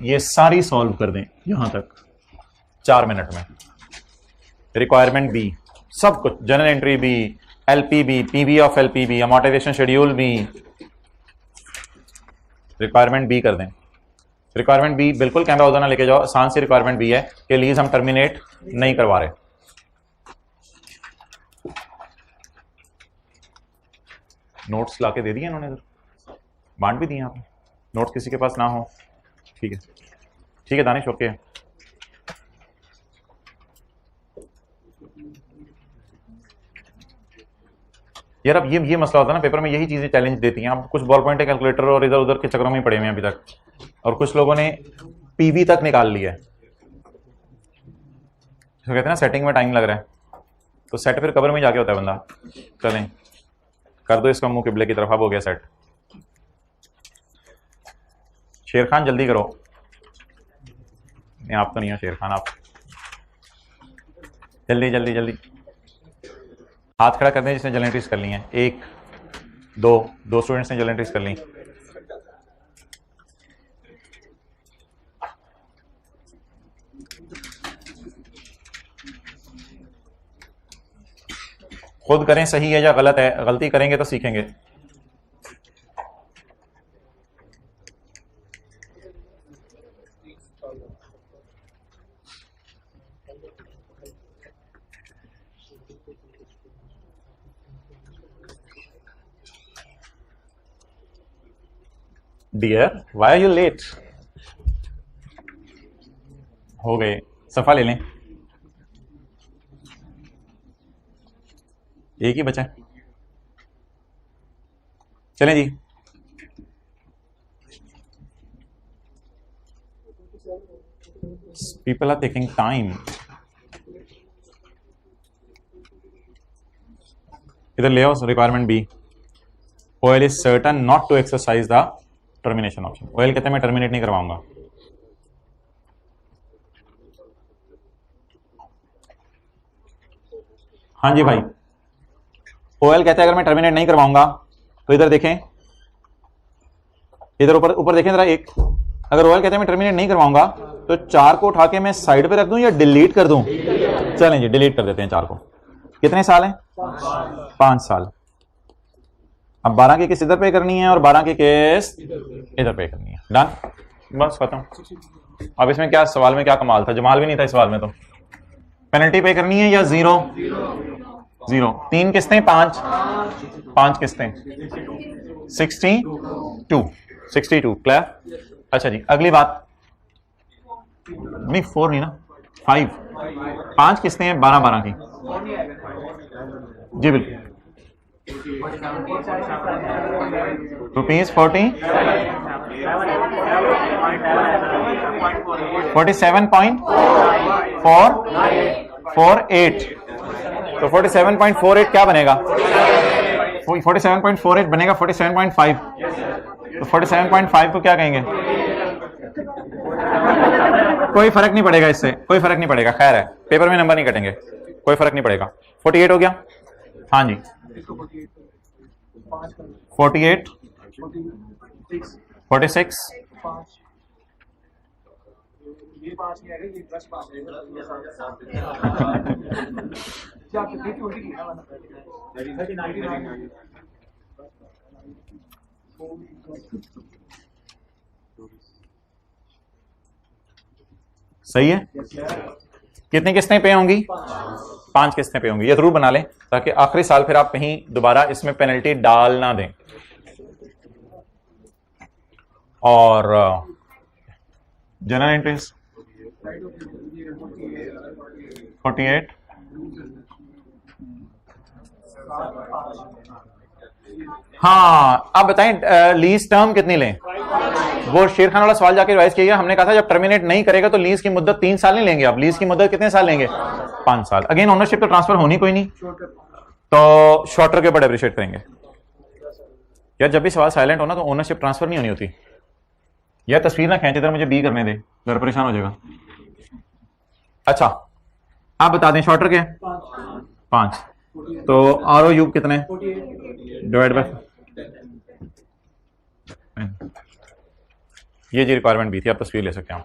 ये सारी सॉल्व कर दें यहां तक। 4 मिनट में रिक्वायरमेंट बी सब कुछ, जनरल एंट्री बी, एलपी बी, पीवी ऑफ एलपी बी, अमोर्टाइजेशन शेड्यूल बी, रिक्वायरमेंट बी कर दें। रिक्वायरमेंट बी बिल्कुल कैमरा उधर ना लेके जाओ, आसान सी रिक्वायरमेंट बी है कि लीज हम टर्मिनेट नहीं करवा रहे। नोट्स लाके दे दिए इन्होंने, इधर बांट भी दिए आपने। नोट्स किसी के पास ना हो, ठीक है, ठीक है दानिश, ओके। यार अब ये मसला होता है ना पेपर में, यही चीजें चैलेंज देती हैं। आप कुछ बॉल पॉइंट कैलकुलेटर और इधर उधर के चक्रों में ही पड़े हुए हैं अभी तक, और कुछ लोगों ने पीवी तक निकाल लिया है। तो कहते हैं ना सेटिंग में टाइम लग रहा है, तो सेट फिर कवर में जाके होता है बंदा। चलें कर दो इसका मुंह किबले की तरफ। अब हो गया सेट। शेर खान जल्दी करो। नहीं आप तो नहीं हो शेर खान, आप जल्दी जल्दी जल्दी हाथ खड़ा कर दें जिसने जनरल एंट्रीज कर ली हैं। 1 2 स्टूडेंट्स ने जनरल एंट्रीज कर ली। खुद करें सही है या गलत है, गलती करेंगे तो सीखेंगे। Dear why are you late? हो गए, सफा ले लें, एक ही बचा है। चलें जी, people are taking time. इधर ले आओ रिक्वायरमेंट बी। OL is certain not to exercise the termination option. OL कहते हैं मैं टर्मिनेट नहीं करवाऊंगा। हाँ जी भाई, OL कहता है अगर मैं टर्मिनेट नहीं करवाऊंगा तो इधर देखें, इधर ऊपर देखें जरा एक, अगर OL कहता है मैं टर्मिनेट नहीं करवाऊंगा तो 4 को उठा के मैं साइड पे रख दूं या डिलीट कर दूं? चलें जी डिलीट कर देते हैं 4 को। कितने साल हैं? 5 साल। अब 12 की किस्त इधर पे करनी है और 12 की किस्त इधर पे करनी है। डन, बस खत्म। अब इसमें क्या सवाल में क्या कमाल था, जमाल भी नहीं था इस सवाल में। तो पेनल्टी पे करनी है या जीरो? 3 किस्तें, 5 किस्तें, 62 क्लियर। अच्छा जी अगली बात, नहीं 4 नहीं ना, 5 किस्तें हैं 12 की। जी बिल्कुल, रुपीज 47.48। तो 47.48 क्या बनेगा? 47.48 बनेगा 47.5। तो 47.5 को क्या कहेंगे? कोई फर्क नहीं पड़ेगा इससे, कोई फर्क नहीं पड़ेगा, खैर है पेपर में नंबर नहीं कटेंगे, कोई फर्क नहीं पड़ेगा। 48 हो गया। हाँ जी 48, 46, सही है। कितनी किस्तें पे होंगी? 5 किस्तें पे होंगी। ये जरूर बना लें ताकि आखिरी साल फिर आप कहीं दोबारा इसमें पेनल्टी डाल ना दें। और जनरल एंट्रीज 48, हाँ अब बताएं लीज टर्म कितनी लें? वो शेर खान वाला सवाल जाके रिवाइज किया, हमने कहा था जब टर्मिनेट नहीं करेगा तो लीज की मुद्दत 3 साल नहीं लेंगे। अब लीज की मुद्दत कितने साल लेंगे? 5 साल। अगेन ओनरशिप तो ट्रांसफर होनी कोई नहीं, तो शॉर्टर के ऊपर अप्रिशिएट करेंगे। यार जब भी सवाल साइलेंट होना तो ओनरशिप ट्रांसफर नहीं होनी होती। यह तस्वीर ना खींच, इधर मुझे बी करने दे, घर परेशान हो जाएगा। अच्छा आप बता दें शॉर्टर के 5, तो ROU कितने डिवाइड बाय, ये जी रिक्वायरमेंट भी थी, आप तस्वीर ले सकते हैं।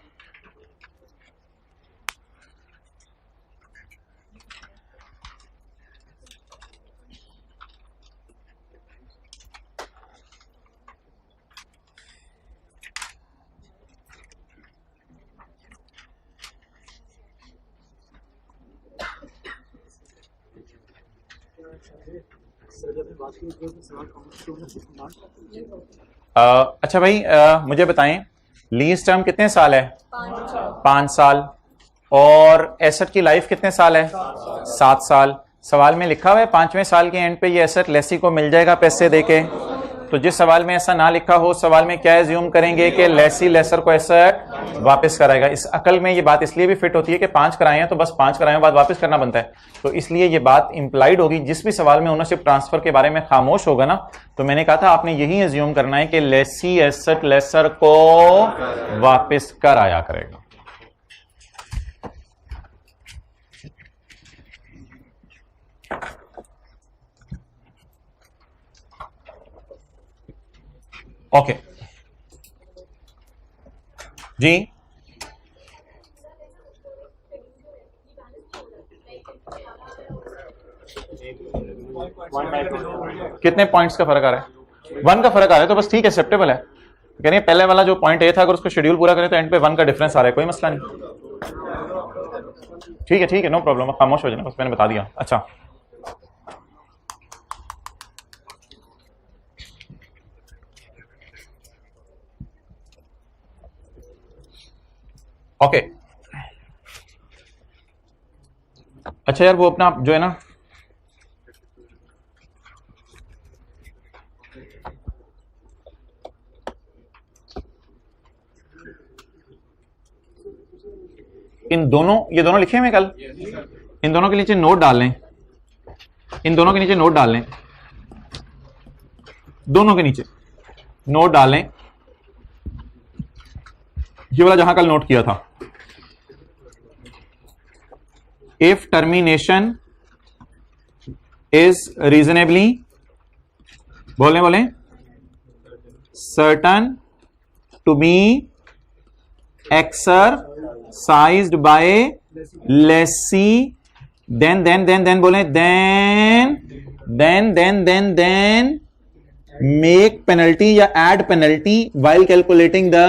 अच्छा भाई मुझे बताएं लीज टर्म कितने साल है? 5 साल। और एसेट की लाइफ कितने साल है? 7 साल। सवाल में लिखा हुआ है 5वें साल के एंड पे ये एसेट लेसी को मिल जाएगा पैसे देके। तो जिस सवाल में ऐसा ना लिखा हो, सवाल में क्या एज्यूम करेंगे कि लेसी लेसर को एसेट वापस कराएगा। इस अकल में ये बात इसलिए भी फिट होती है कि 5 कराए हैं तो बस 5 कराए बाद वापस करना बनता है, तो इसलिए ये बात इंप्लाइड होगी। जिस भी सवाल में ओनरशिप ट्रांसफर के बारे में खामोश होगा ना, तो मैंने कहा था आपने यही एज्यूम करना है कि लेसी एसेट लेसर को वापस कराया करेगा। ओके जी कितने पॉइंट्स का फर्क आ रहा है? 1 का फर्क आ रहा है तो बस ठीक है, एक्सेप्टेबल है। कह रही है पहले वाला जो पॉइंट ए था अगर उसको शेड्यूल पूरा करें तो एंड पे 1 का डिफरेंस आ रहा है, कोई मसला नहीं। ठीक है नो प्रॉब्लम, खामोश हो जाना, बस मैंने बता दिया। अच्छा ओके अच्छा यार, वो अपना जो है ना इन दोनों, ये दोनों लिखे हैं कल, इन दोनों के नीचे नोट डाल लें, इन दोनों के नीचे नोट डाल लें, दोनों के नीचे नोट डाल लें, ये वाला जहां कल नोट किया था, इफ टर्मिनेशन इज रीजनेबली, बोले certain to be exercised by lessee, then बोले then make penalty या add penalty while calculating the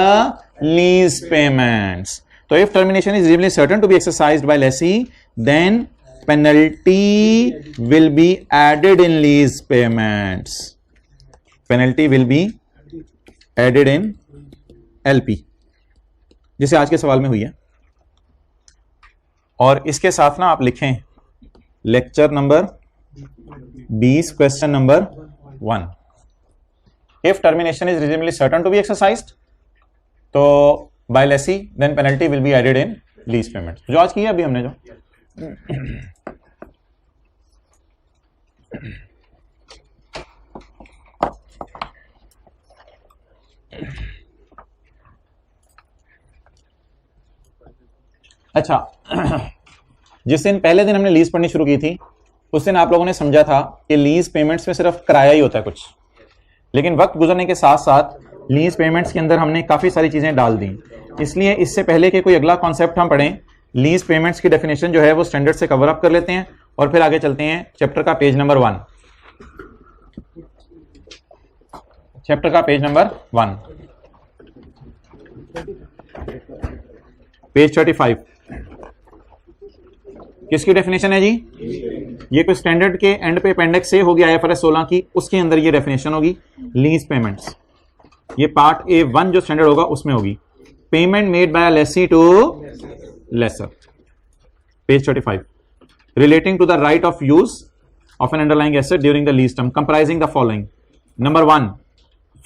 lease payments. तो if termination is reasonably certain to be exercised by lessee, then penalty will be added in lease payments. Penalty will be added in LP, जैसे आज के सवाल में हुई है। और इसके साथ ना आप लिखें lecture number 20 question number 1, if termination is reasonably certain to be exercised तो by lessee, then penalty will be added in lease payment, जो आज की है अभी हमने जो। अच्छा जिस दिन पहले दिन हमने लीज पढ़नी शुरू की थी उस दिन आप लोगों ने समझा था कि लीज पेमेंट्स में सिर्फ किराया ही होता है कुछ, लेकिन वक्त गुजरने के साथ साथ लीज पेमेंट्स के अंदर हमने काफी सारी चीजें डाल दी। इसलिए इससे पहले कि कोई अगला कॉन्सेप्ट हम पढ़ें, लीज पेमेंट्स की डेफिनेशन जो है वो स्टैंडर्ड से कवर अप कर लेते हैं और फिर आगे चलते हैं चैप्टर का पेज नंबर 1, चैप्टर का पेज नंबर 1, पेज 35। किसकी डेफिनेशन है जी? ये कोई स्टैंडर्ड के एंड पे अपेंडिक्स से होगी IFRS 16 की, उसके अंदर ये डेफिनेशन होगी लीज पेमेंट्स। ये पार्ट A1 जो स्टैंडर्ड होगा उसमें होगी, payment made by lessee to lessor, page 35, relating to the right of use of an underlying asset during the lease term comprising the following. Number 1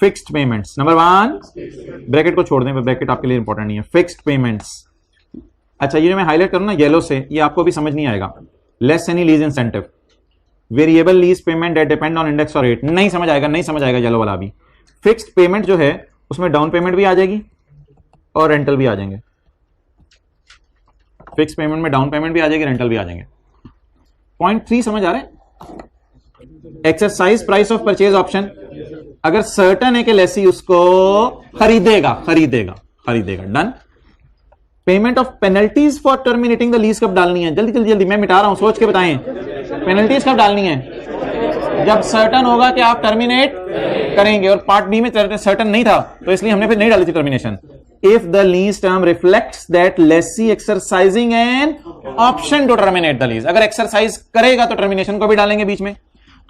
fixed payments, number 1 bracket को छोड़ दें, bracket आपके लिए important नहीं है, fixed payments. अच्छा ये जो मैं हाईलाइट करूं ना येलो से, ये आपको भी समझ नहीं आएगा। Less any lease incentive, variable lease payment that depend on index और रेट, नहीं समझ आएगा, नहीं समझ आएगा येलो वाला भी। फिक्स्ड पेमेंट जो है उसमें डाउन पेमेंट भी आ जाएगी और रेंटल भी आ जाएंगे। फिक्स्ड पेमेंट में डाउन पेमेंट भी आ जाएगी, रेंटल भी आ जाएंगे। पॉइंट 3 समझ आ रहे हैं? Exercise price of purchase option, अगर सर्टन है कि लेसी उसको खरीदेगा, done. Payment of penalties for terminating the lease कब डालनी है? जल्दी मैं मिटा रहा हूं, सोच के बताएं। पेनल्टीज कब डालनी है? जब सर्टन होगा कि आप टर्मिनेट करेंगे, और पार्ट बी में सर्टन नहीं था तो इसलिए हमने फिर नहीं डाली थी termination. If the lease term reflects that lessee exercising an option to terminate the lease, अगर एक्सरसाइज करेगा तो टर्मिनेशन को भी डालेंगे बीच में।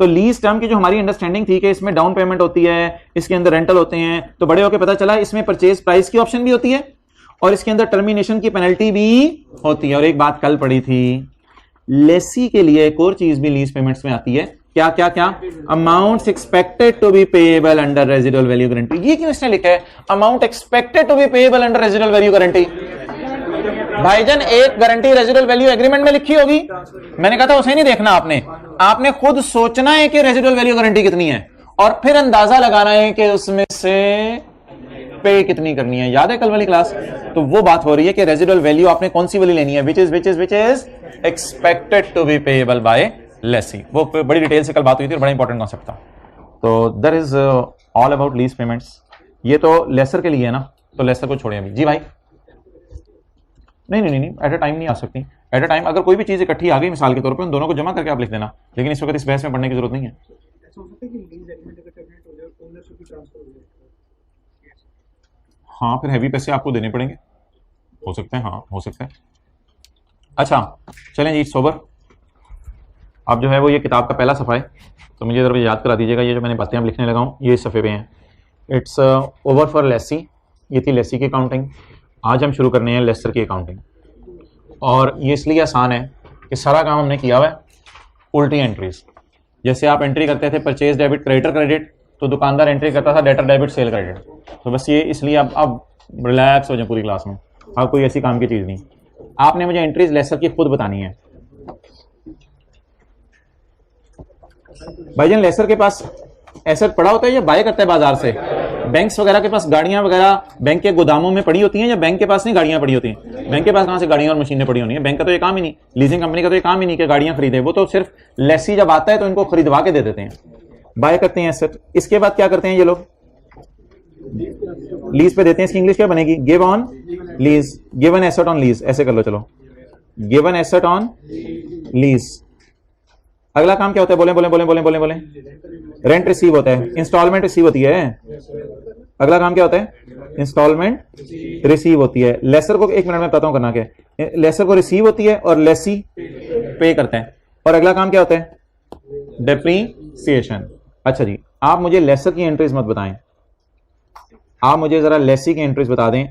तो लीज टर्म की जो हमारी अंडरस्टैंडिंग थी कि इसमें डाउन पेमेंट होती है, इसके अंदर रेंटल होते हैं, तो बड़े होकर पता चला इसमें परचेज प्राइस की ऑप्शन भी होती है और इसके अंदर टर्मिनेशन की पेनल्टी भी होती है। और एक बात कल पड़ी थी, लेसी के लिए एक और चीज भी लीज पेमेंट्स में आती है, क्या क्या क्या? Amounts expected to be payable under residual value guarantee. ये क्यों इसने लिखा है amount expected to be payable under residual value guarantee? भाईजान एक गारंटी रेजिडुअल वैल्यू एग्रीमेंट में लिखी होगी, मैंने कहा था उसे नहीं देखना, आपने खुद सोचना है कि रेजिडुअल वैल्यू गारंटी कितनी है और फिर अंदाजा लगाना है कि उसमें से पे कितनी करनी है। याद है कल वाली क्लास? तो वो बात हो रही है कि रेजिडुअल वैल्यू आपने कौन सी वाली लेनी है, which is expected to be payable by lessee. वो बड़ी डिटेल से कल बात हुई थी और बड़ा इंपॉर्टेंट कॉन्सेप्ट था। तो that is all about lease payments. ये तो लेसर के लिए है ना, तो लेसर को छोड़िए अभी। जी भाई नहीं एट अ टाइम नहीं आ सकती। एट अ टाइम अगर कोई भी चीज इकट्ठी आ गई मिसाल के तौर पे, उन दोनों को जमा करके आप लिख देना, लेकिन इस वक्त इस बहस में पढ़ने की जरूरत नहीं है। हाँ फिर हैवी पैसे आपको देने पड़ेंगे, हो सकते हैं, हाँ हो सकता है। अच्छा चलें जी, सोबर अब जो है वो ये किताब का पहला सफ़ा है, तो मुझे जरा याद करा दीजिएगा। ये जो मैंने बातें अब लिखने लगा हूँ ये इस सफ़े पे हैं। इट्स ओवर फॉर लेसी, ये थी लेसी की काउंटिंग। आज हम शुरू करने हैं लेसर की अकाउंटिंग, और ये इसलिए आसान है कि सारा काम हमने किया हुआ है उल्टी एंट्रीज। जैसे आप एंट्री करते थे परचेज डेबिट क्रेडिटर क्रेडिट, तो दुकानदार एंट्री करता था डेटर डेबिट सेल क्रेडिट। तो बस ये इसलिए अब रिलैक्स हो जाए पूरी क्लास में, अब कोई ऐसी काम की चीज़ नहीं। आपने मुझे एंट्रीज लेसर की खुद बतानी है। भाईजान लेसर के पास एसेट पड़ा होता है या बाय करता है बाजार से? बैंक्स वगैरह के पास गाड़ियां वगैरह बैंक के गोदामों में पड़ी होती हैं, या बैंक के पास नहीं गाड़ियां पड़ी होती हैं? बैंक के पास कहां से गाड़ियां और मशीनें पड़ी होनी है? बैंक का तो ये काम ही नहीं, लीजिंग कंपनी का तो ये काम ही नहीं कि गाड़ियां खरीदे। वो तो सिर्फ लेसी जब आता है तो इनको खरीदवा के दे देते हैं, बाय करते हैं एसेट। इसके बाद क्या करते हैं ये लोग? लीज पे देते हैं। इसकी इंग्लिश क्या बनेगी? Give on lease, given asset on lease, ऐसे कर लो। चलो, गिवन एसेट ऑन लीज। अगला काम क्या होता है? बोले बोले बोले बोले बोले बोले रेंट रिसीव होता है, इंस्टॉलमेंट रिसीव होती है। अगला काम क्या होता है? इंस्टॉलमेंट रिसीव होती है। लेसर को एक मिनट में बताता हूं करना क्या है। लेसर को रिसीव होती है और लेसी पे करते हैं। और अगला काम क्या होता है? डेप्रीसिएशन। अच्छा जी, आप मुझे लेसर की एंट्रीज मत बताएं, आप मुझे जरा लेसी की एंट्रीज बता दें।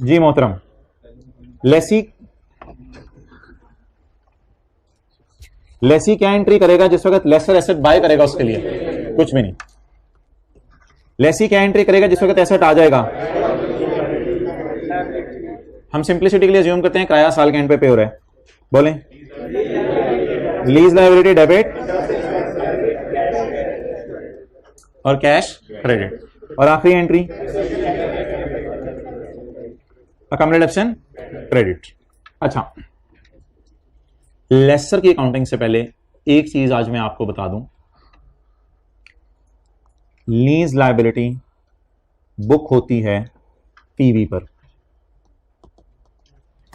जी मोहतरम, लेसी क्या एंट्री करेगा जिस वक्त लेसर एसेट बाय करेगा? उसके लिए कुछ भी नहीं। लेसी क्या एंट्री करेगा जिस वक्त एसेट आ जाएगा? हम सिंप्लिसिटी के लिए अज्यूम करते हैं किराया साल के एंड पे हो रहा है। बोले लीज लायबिलिटी डेबिट और कैश क्रेडिट। और आखिरी एंट्री अकम्युलेशन क्रेडिट। अच्छा, लेसर की अकाउंटिंग से पहले एक चीज आज मैं आपको बता दूं। लीज लायबिलिटी बुक होती है पीवी पर।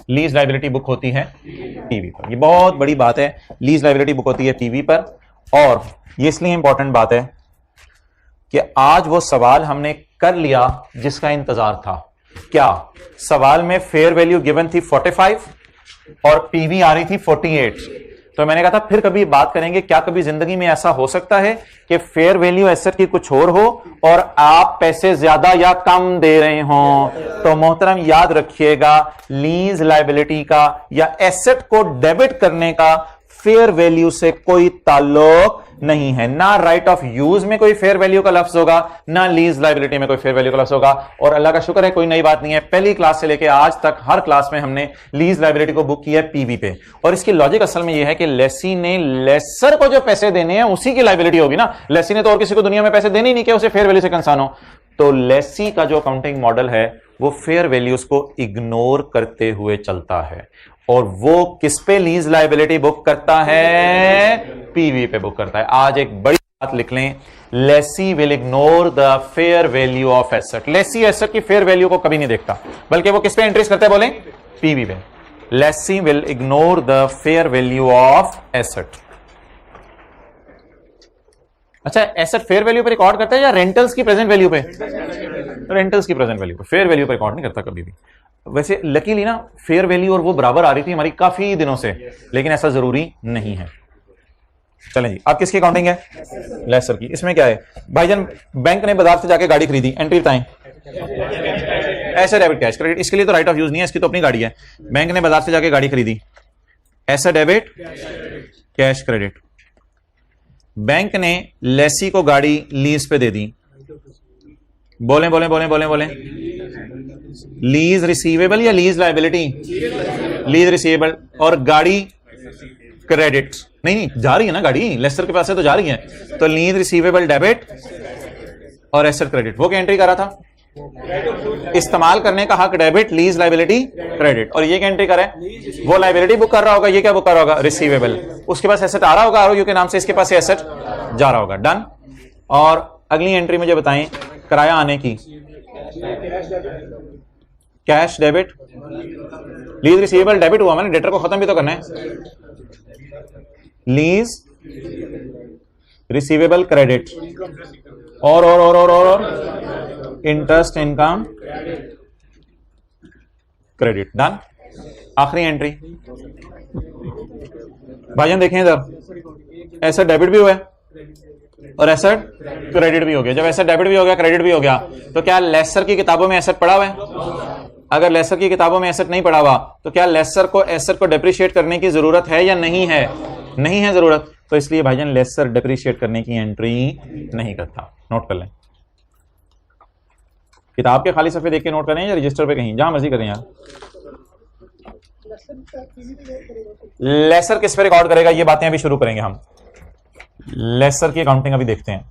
लीज लायबिलिटी बुक होती है पीवी पर। ये बहुत बड़ी बात है, लीज लायबिलिटी बुक होती है पीवी पर। और ये इसलिए इंपॉर्टेंट बात है कि आज वो सवाल हमने कर लिया जिसका इंतजार था। क्या सवाल में फेयर वैल्यू गिवन थी 45 और पीवी आ रही थी 48। तो मैंने कहा था फिर कभी बात करेंगे, क्या कभी जिंदगी में ऐसा हो सकता है कि फेयर वैल्यू एसेट की कुछ और हो और आप पैसे ज्यादा या कम दे रहे हो? तो मोहतरम याद रखिएगा, लीज लायबिलिटी का या एसेट को डेबिट करने का फेयर वैल्यू से कोई ताल्लुक नहीं है। ना राइट ऑफ यूज में कोई फेयर वैल्यू का लफ्ज होगा, ना लीज लायबिलिटी में कोई फेयर वैल्यू का लफ्ज होगा। और अल्लाह का शुक्र है कोई नई बात नहीं है, पहली क्लास से लेकर आज तक हर क्लास में हमने लीज लायबिलिटी को बुक किया है पीवी पे। और इसकी लॉजिक असल में यह है कि लेसी ने लेसर को जो पैसे देने हैं उसी की लायबिलिटी होगी ना। लेसी ने तो और किसी को दुनिया में पैसे देने ही नहीं कि उसे फेयर वैल्यू से कंसर्न हो। तो लेसी का जो अकाउंटिंग मॉडल है वो फेयर वैल्यूज को इग्नोर करते हुए चलता है। और वो किस पे लीज लायबिलिटी बुक करता है? पीवी पे बुक करता है। आज एक बड़ी बात लिख लें, lessee will ignore the fair value of asset. Lessee asset की फेयर वैल्यू को कभी नहीं देखता, बल्कि वो किस पे एंट्रीज करता है? बोले पीवी पे। Lessee will ignore the fair value of asset. अच्छा, एसेट फेयर वैल्यू पे रिकॉर्ड करता है या रेंटल्स की प्रेजेंट वैल्यू पे? रेंटल्स की प्रेजेंट वैल्यू पे, फेयर वैल्यू पे रिकॉर्ड नहीं करता कभी भी। वैसे लकीली ना फेयर वैल्यू और वो बराबर आ रही थी हमारी काफी दिनों से, लेकिन ऐसा जरूरी नहीं है। चलें जी, अब किसकी अकाउंटिंग है? लेसर की। इसमें क्या है भाईजान? बैंक ने बाजार से जाके गाड़ी खरीदी, एंट्री बताएं। ऐसे डेबिट कैश क्रेडिट, इसके लिए तो राइट ऑफ यूज नहीं है, इसकी तो अपनी गाड़ी है। बैंक ने बाजार से जाके गाड़ी खरीदी, ऐसा डेबिट कैश क्रेडिट। बैंक ने लेसी को गाड़ी लीज पे दे दी। बोले बोले बोले बोले बोले लीज रिसीवेबल या लीज लायबिलिटी? Lease receivable. और गाड़ी क्रेडिट नहीं जा रही है ना, गाड़ी लेसर के पास है तो जा रही है। तो लीज रिसीवेबल डेबिट और एसेट क्रेडिट। वो क्या एंट्री कर रहा था? इस्तेमाल करने का हक डेबिट, लीज लायबिलिटी क्रेडिट। और ये क्या एंट्री करे? वो लायबिलिटी बुक कर रहा होगा, ये क्या बुक कर रहा होगा? रिसीवेबल। उसके पास एसेट आ रहा होगा आरओयू के नाम से, इसके पास एसेट जा रहा होगा। डन। और अगली एंट्री मुझे बताएं किराया आने की। Cash debit, lease receivable debit हुआ, मैंने डेटर को खत्म भी तो करना है। लीज रिसीवेबल क्रेडिट और इंटरेस्ट इनकम क्रेडिट। डन। आखिरी एंट्री भाईजान देखें इधर, एसेट डेबिट भी हुआ है और एसेट क्रेडिट भी हो गया। जब एसेट डेबिट भी हो गया, क्रेडिट भी हो गया, तो क्या लेसर की किताबों में एसेट पड़ा हुआ है? अगर लेसर की किताबों में एसेट नहीं पड़ा हुआ तो क्या लेसर को एसेट को डेप्रिशिएट करने की जरूरत है या नहीं है? नहीं है जरूरत, तो इसलिए भाईजान लेसर डेप्रिशिएट करने की एंट्री नहीं करता। नोट कर लें, किताब के खाली सफे देख के नोट करें या रजिस्टर पे कहीं, जहां मर्जी करें यार। लेसर किस पे रिकॉर्ड करेगा, ये बातें अभी शुरू करेंगे हम। लेसर की अकाउंटिंग अभी देखते हैं।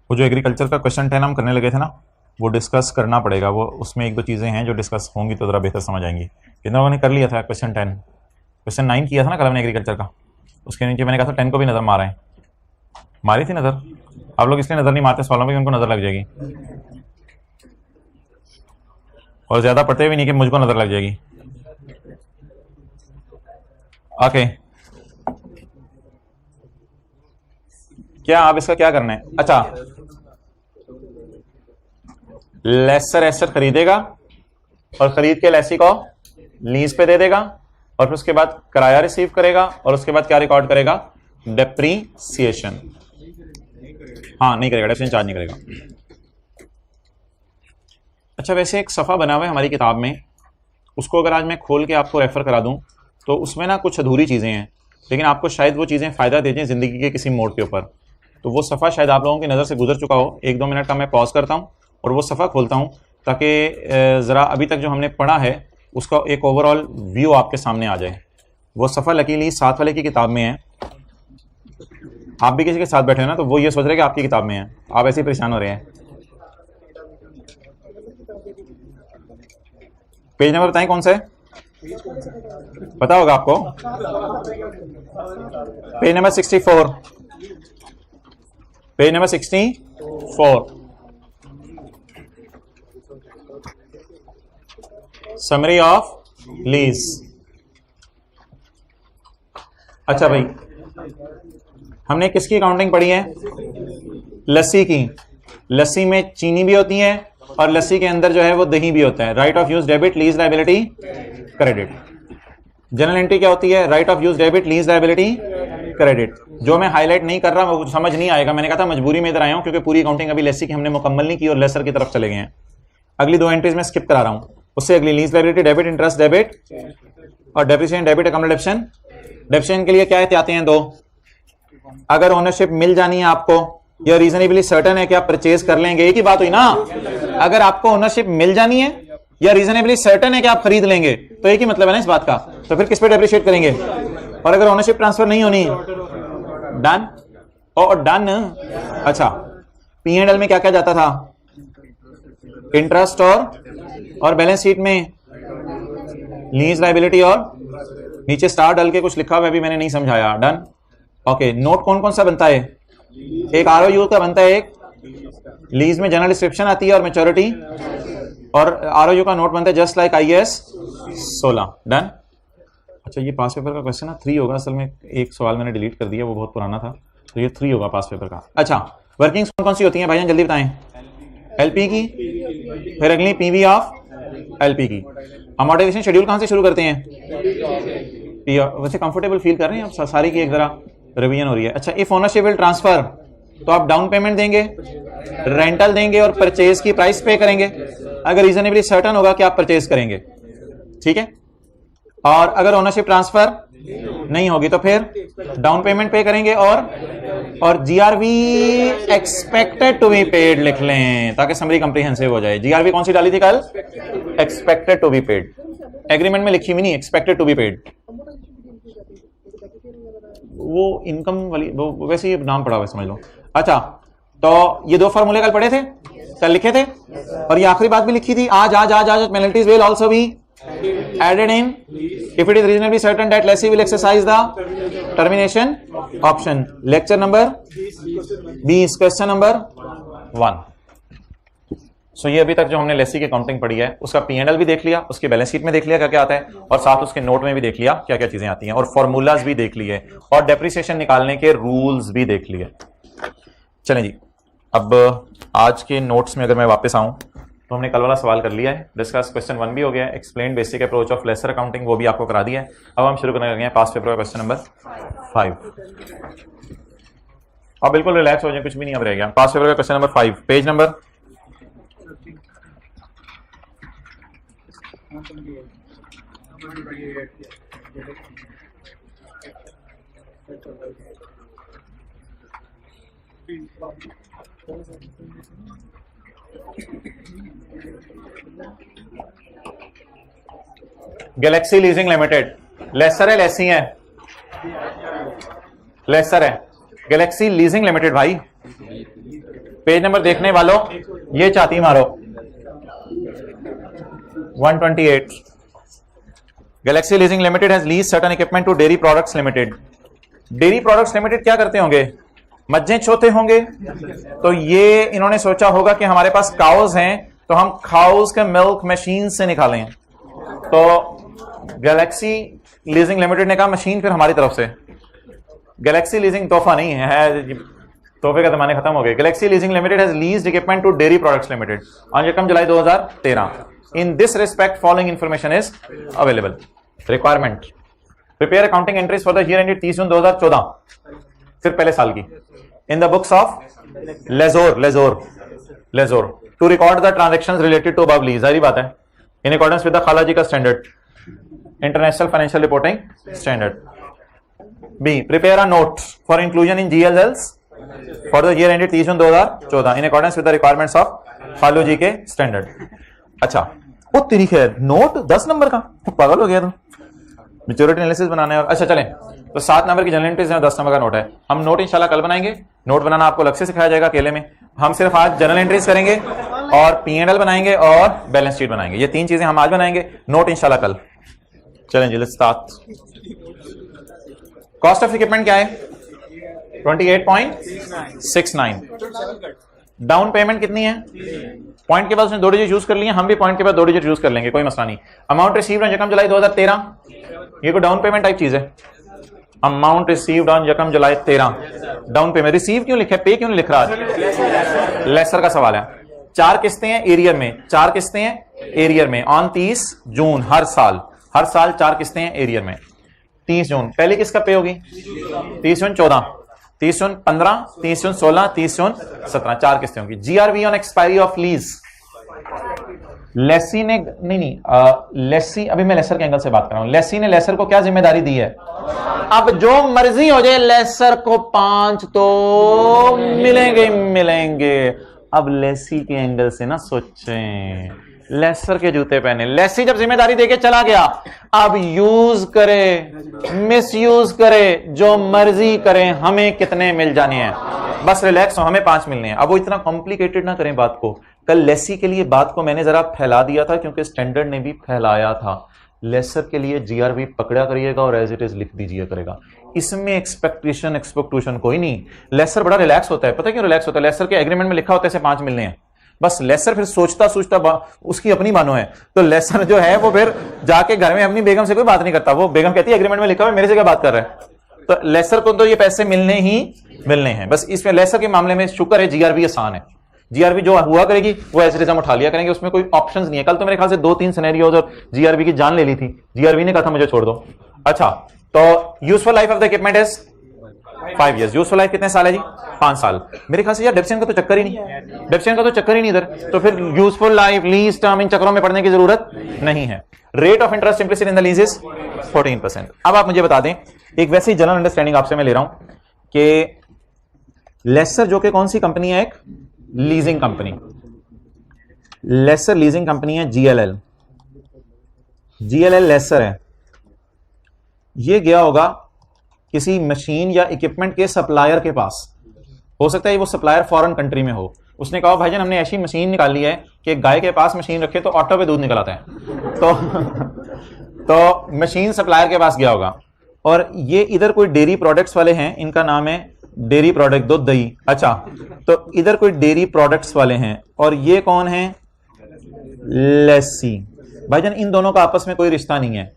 वो जो एग्रीकल्चर का क्वेश्चन 10 हम करने लगे थे ना, वो डिस्कस करना पड़ेगा। वो उसमें एक दो चीज़ें हैं जो डिस्कस होंगी तो ज़रा बेहतर समझ आएंगी। किन लोगों ने कर लिया था क्वेश्चन 10? क्वेश्चन 9 किया था ना कल हमने एग्रीकल्चर का, उसके नीचे मैंने कहा था 10 को भी नज़र मारा है, मारी थी नज़र। आप लोग इसलिए नज़र नहीं मारते सवालों में कि उनको नज़र लग जाएगी, और ज़्यादा पढ़ते भी नहीं कि मुझको नज़र लग जाएगी। ओके, क्या आप इसका क्या करना है? अच्छा, लेसर एसेट खरीदेगा और खरीद के लेसी को लीज पे दे देगा, और फिर उसके बाद किराया रिसीव करेगा, और उसके बाद क्या रिकॉर्ड करेगा? डेप्रीसिएशन। हाँ, नहीं करेगा, डेप्रीसिएशन चार्ज नहीं करेगा। अच्छा, वैसे एक सफ़ा बना हुआ है हमारी किताब में, उसको अगर आज मैं खोल के आपको रेफर करा दूं तो उसमें ना कुछ अधूरी चीज़ें हैं, लेकिन आपको शायद वो चीज़ें फ़ायदा दे दें ज़िंदगी के किसी मोड़ के ऊपर। तो वो सफ़ा शायद आप लोगों की नज़र से गुजर चुका हो। 1-2 मिनट का मैं पॉज करता हूँ और वो सफ़ा खोलता हूँ, ताकि ज़रा अभी तक जो हमने पढ़ा है उसका एक ओवरऑल व्यू आपके सामने आ जाए। वो सफ़ा लकीली साथ वाले की किताब में है। आप भी किसी के साथ बैठे हैं ना, तो वो ये सोच रहे हैं कि आपकी किताब में है, आप ऐसे ही परेशान हो रहे हैं। पेज नंबर बताएं कौन सा है, पता होगा आपको? Page number 64, page number 64, summary of lease. अच्छा भाई, हमने किसकी अकाउंटिंग पढ़ी है? लस्सी की। लस्सी में चीनी भी होती है और लस्सी के अंदर जो है वो दही भी होता है। Right of use debit, lease liability, credit. General entry क्या होती है? Right of use debit, lease liability, credit. जो मैं हाईलाइट नहीं कर रहा वो समझ नहीं आएगा, मैंने कहा था मजबूरी में इधर आया हूं क्योंकि पूरी अकाउंटिंग अभी लस्सी की हमने मुकम्मल नहीं की और लेसर की तरफ चले गए हैं। अगली 2 एंट्रीज में स्किप करा रहा हूं, उससे अगली lease liability, debit, interest debit और डेप्रिसिएशन डेबिट, अकाउंटेशन। डेप्रिसिएशन के लिए क्या एहतियातें हैं? 2, अगर ओनरशिप मिल जानी है आपको या रीजनेबली सर्टन है कि आप परचेज कर लेंगे, एक ही बात हुई ना। अगर आपको ओनरशिप मिल जानी है या रीजनेबली सर्टन है कि आप खरीद लेंगे, तो एक ही मतलब है ना इस बात का, तो फिर किस पे डेप्रिशिएट करेंगे? और अगर ओनरशिप ट्रांसफर नहीं होनी, डन और डन। अच्छा, P&L में क्या क्या जाता था? इंटरेस्ट और बैलेंस शीट में लीज लायबिलिटी, और नीचे स्टार डाल के कुछ लिखा हुआ है, अभी मैंने नहीं समझाया। डन। ओके, नोट कौन कौन सा बनता है? एक ROU का बनता है, एक लीज में जनरल डिस्क्रिप्शन आती है और मैच्योरिटी, और ROU का नोट बनता है जस्ट लाइक IAS 16। डन। अच्छा, ये पास पेपर का क्वेश्चन ना 3 होगा, असल में एक सवाल मैंने डिलीट कर दिया, वो बहुत पुराना था, तो ये 3 होगा पास पेपर का। अच्छा, वर्किंग्स कौन कौन सी होती हैं भाईजान, जल्दी बताएं? LP की, फिर अगली PV ऑफ LP की। अमोर्टाइजेशन शेड्यूल कहां से शुरू करते हैं? वैसे कंफर्टेबल फील कर रहे हैं आप? सारी की एक जरा रिवीजन हो रही है। अच्छा, इफ ओनरशिप विल ट्रांसफर, तो आप डाउन पेमेंट देंगे, रेंटल देंगे और परचेज की प्राइस पे करेंगे, अगर रीजनेबली सर्टन होगा कि आप परचेज करेंगे, ठीक है। और अगर ओनरशिप ट्रांसफर नहीं होगी तो फिर डाउन पेमेंट पे करेंगे, और GRV expected to be paid लिख लें ताकि समरी कंप्रीहेंसिव हो जाए। GRV कौन सी डाली थी कल? Expected to be paid. Agreement में लिखी भी नहीं एक्सपेक्टेड टू बी पेड, वो इनकम वाली, वो वैसे ही नाम पड़ा हुआ समझ लो। अच्छा, तो ये 2 फार्मूले कल पढ़े थे, कल लिखे थे, और ये आखिरी बात भी लिखी थी, आज आज आज आज penalties will also be added in if it is reasonably certain that lessee will exercise the termination option. Lecture number 20, question number 1। सो ये अभी तक जो हमने लेसी की काउंटिंग पढ़ी है उसका P&L भी देख लिया, उसके बैलेंस शीट में देख लिया क्या क्या आता है, और साथ उसके नोट में भी देख लिया क्या क्या चीजें आती हैं, और फॉर्मूलाज भी देख लिए, और डेप्रिसिएशन निकालने के रूल्स भी देख लिए। चलें जी, अब आज के नोट्स में अगर मैं वापस आऊं तो हमने कल वाला सवाल कर लिया है, डिस्कस क्वेश्चन 1 भी हो गया है, explain basic approach of lessor accounting वो भी आपको करा दिया है। अब हम शुरू करने लगे हैं पास्ट पेपर का क्वेश्चन नंबर 5। अब बिल्कुल रिलैक्स हो जाए, कुछ भी नहीं अब रह गया। पास्ट पेपर का question number 5, page number 'Galaxy Leasing Limited' lessor है लेसी है? लेसर है। गैलेक्सी लीजिंग लिमिटेड भाई, पेज नंबर देखने वालों ये चाहती मारो 128। Galaxy Leasing Limited has lease certain equipment to Dairy Products Limited. Dairy Products Limited क्या करते होंगे? मज्जें चोते होंगे। तो ये इन्होंने सोचा होगा कि हमारे पास काउज हैं तो हम काउज के मिल्क मशीन से निकालें। तो गैलेक्सी लीजिंग लिमिटेड ने कहा मशीन फिर हमारी तरफ से। गैलेक्सी लीजिंग तोहफा नहीं है, तोहफे का जमाने खत्म हो गए। Galaxy Leasing Limited has leased equipment to Dairy Products Limited on यकम July 2013। In this respect following information is available. Requirement, prepare accounting entries for the year ended 30 June 2014, फिर पहले साल की, in the books of lessor to record the transactions related to above lease. सारी बात है, in accordance with the खालाजी का standard, international financial reporting standard. B, prepare a note for inclusion in GLLs for the year ended 30 June 2014 in accordance with the requirements of खालूजी के standard. अच्छा, वो तेरी खैर नोट 10 नंबर का, पागल हो गया तुम, मैच्योरिटी एनालिसिस बनाना है। अच्छा चलें, तो 7 नंबर की जनरल एंट्रीज है, 10 नंबर का नोट है। हम नोट इंशाल्लाह कल बनाएंगे, नोट बनाना आपको अलग से सिखाया जाएगा अकेले में। हम सिर्फ आज जनरल एंट्रीज करेंगे और P&L बनाएंगे और बैलेंस शीट बनाएंगे, ये 3 चीजें हम आज बनाएंगे, नोट इंशाल्लाह कल। चलें जी, let's start. Cost of equipment क्या है? 28.69। डाउन पेमेंट कितनी है? पॉइंट के बाद उसने 2 डिजिट यूज कर लिए, हम भी पॉइंट के बाद 2 डिजिट यूज कर लेंगे, कोई मसला नहीं। अमाउंट रिसीव्ड ऑन यकम जुलाई 2013, ये कोई डाउन पेमेंट टाइप चीज है। अमाउंट रिसीव्ड ऑन यकम जुलाई 13, डाउन पेमेंट। रिसीव क्यों लिखा है, पे क्यों नहीं लिख रहा? लेसर का सवाल है। 4 किस्तें हैं एरियर में, 4 किस्तें हैं एरियर में ऑन 30 जून, हर साल 4 किस्तें हैं एरियर में। 30 जून पहले किसका पे होगी? 30 जून 14, 30 जून 15, 30 जून 16, 30 जून 17, 4 किस्तें होंगी। GRV on expiry of lease. Lessee ने लेसी, अभी मैं लेसर के एंगल से बात कर रहा हूं। लेसी ने लेसर को क्या जिम्मेदारी दी है? अब जो मर्जी हो जाए, लेसर को 5 तो मिलेंगे। अब लेसी के एंगल से ना सोचें, लेसर के जूते पहने। लेसी जब जिम्मेदारी देके चला गया, अब यूज करे मिस यूज करे जो मर्जी करें, हमें कितने मिल जाने हैं, बस रिलैक्स हो, हमें 5 मिलने हैं। अब वो इतना कॉम्प्लिकेटेड ना करें बात को। कल लेसी के लिए बात को मैंने जरा फैला दिया था क्योंकि स्टैंडर्ड ने भी फैलाया था। लेसर के लिए GRV पकड़ा करिएगा और एज इट इज लिख दीजिए करेगा। इसमें एक्सपेक्टेशन कोई नहीं। लेसर बड़ा रिलैक्स होता है, पता है क्यों रिलैक्स होता है? लेसर के एग्रीमेंट में लिखा होता है इसे 5 मिलने हैं, बस लेसर फिर सोचता उसकी अपनी मानो है। तो लेसर जो है वो फिर जाके घर में अपनी बेगम से कोई बात नहीं करता, वो बेगम कहती है एग्रीमेंट में लिखा हुआ है, मेरे से क्या बात कर रहा है। तो लेसर को तो ये पैसे मिलने हैं। बस इसमें लेसर के मामले में शुक्र है GRV आसान है। GRV जो हुआ करेगी वो एज इट इज हम उठा लिया करेंगे, उसमें कोई ऑप्शंस नहीं है। कल तो मेरे ख्याल से 2-3 सिनेरियोज और GRV की जान ले ली थी, GRV ने कहा था मुझे छोड़ दो। अच्छा, तो useful life of the equipment is 5 years। Useful life कितने साल है जी? 5 साल। मेरे ख्याल से यार डेप्सियन का तो चक्कर ही नहीं, इधर तो फिर यूजफुल लाइफ, लीज टर्म, इन चक्करों में पड़ने की जरूरत नहीं है। Rate of interest implicit in the lease is 14%। अब आप मुझे बता दें, एक वैसी जनरल अंडरस्टैंडिंग आपसे मैं ले रहा हूं कि लेसर जो कि कौन सी कंपनी है? एक leasing company. Lessor leasing company है GLL लेसर है। ये गया होगा किसी मशीन या इक्विपमेंट के सप्लायर के पास, हो सकता है वो सप्लायर फॉरेन कंट्री में हो। उसने कहा भाईजान हमने ऐसी मशीन निकाली है कि गाय के पास मशीन रखे तो ऑटो पे दूध निकल आता है। तो मशीन सप्लायर के पास गया होगा और ये इधर कोई डेयरी प्रोडक्ट्स वाले हैं, इनका नाम है डेयरी प्रोडक्ट, दूध, दही। अच्छा, तो इधर कोई डेयरी प्रोडक्ट्स वाले हैं और ये कौन है? लेसी। भाईजान इन दोनों का आपस में कोई रिश्ता नहीं है।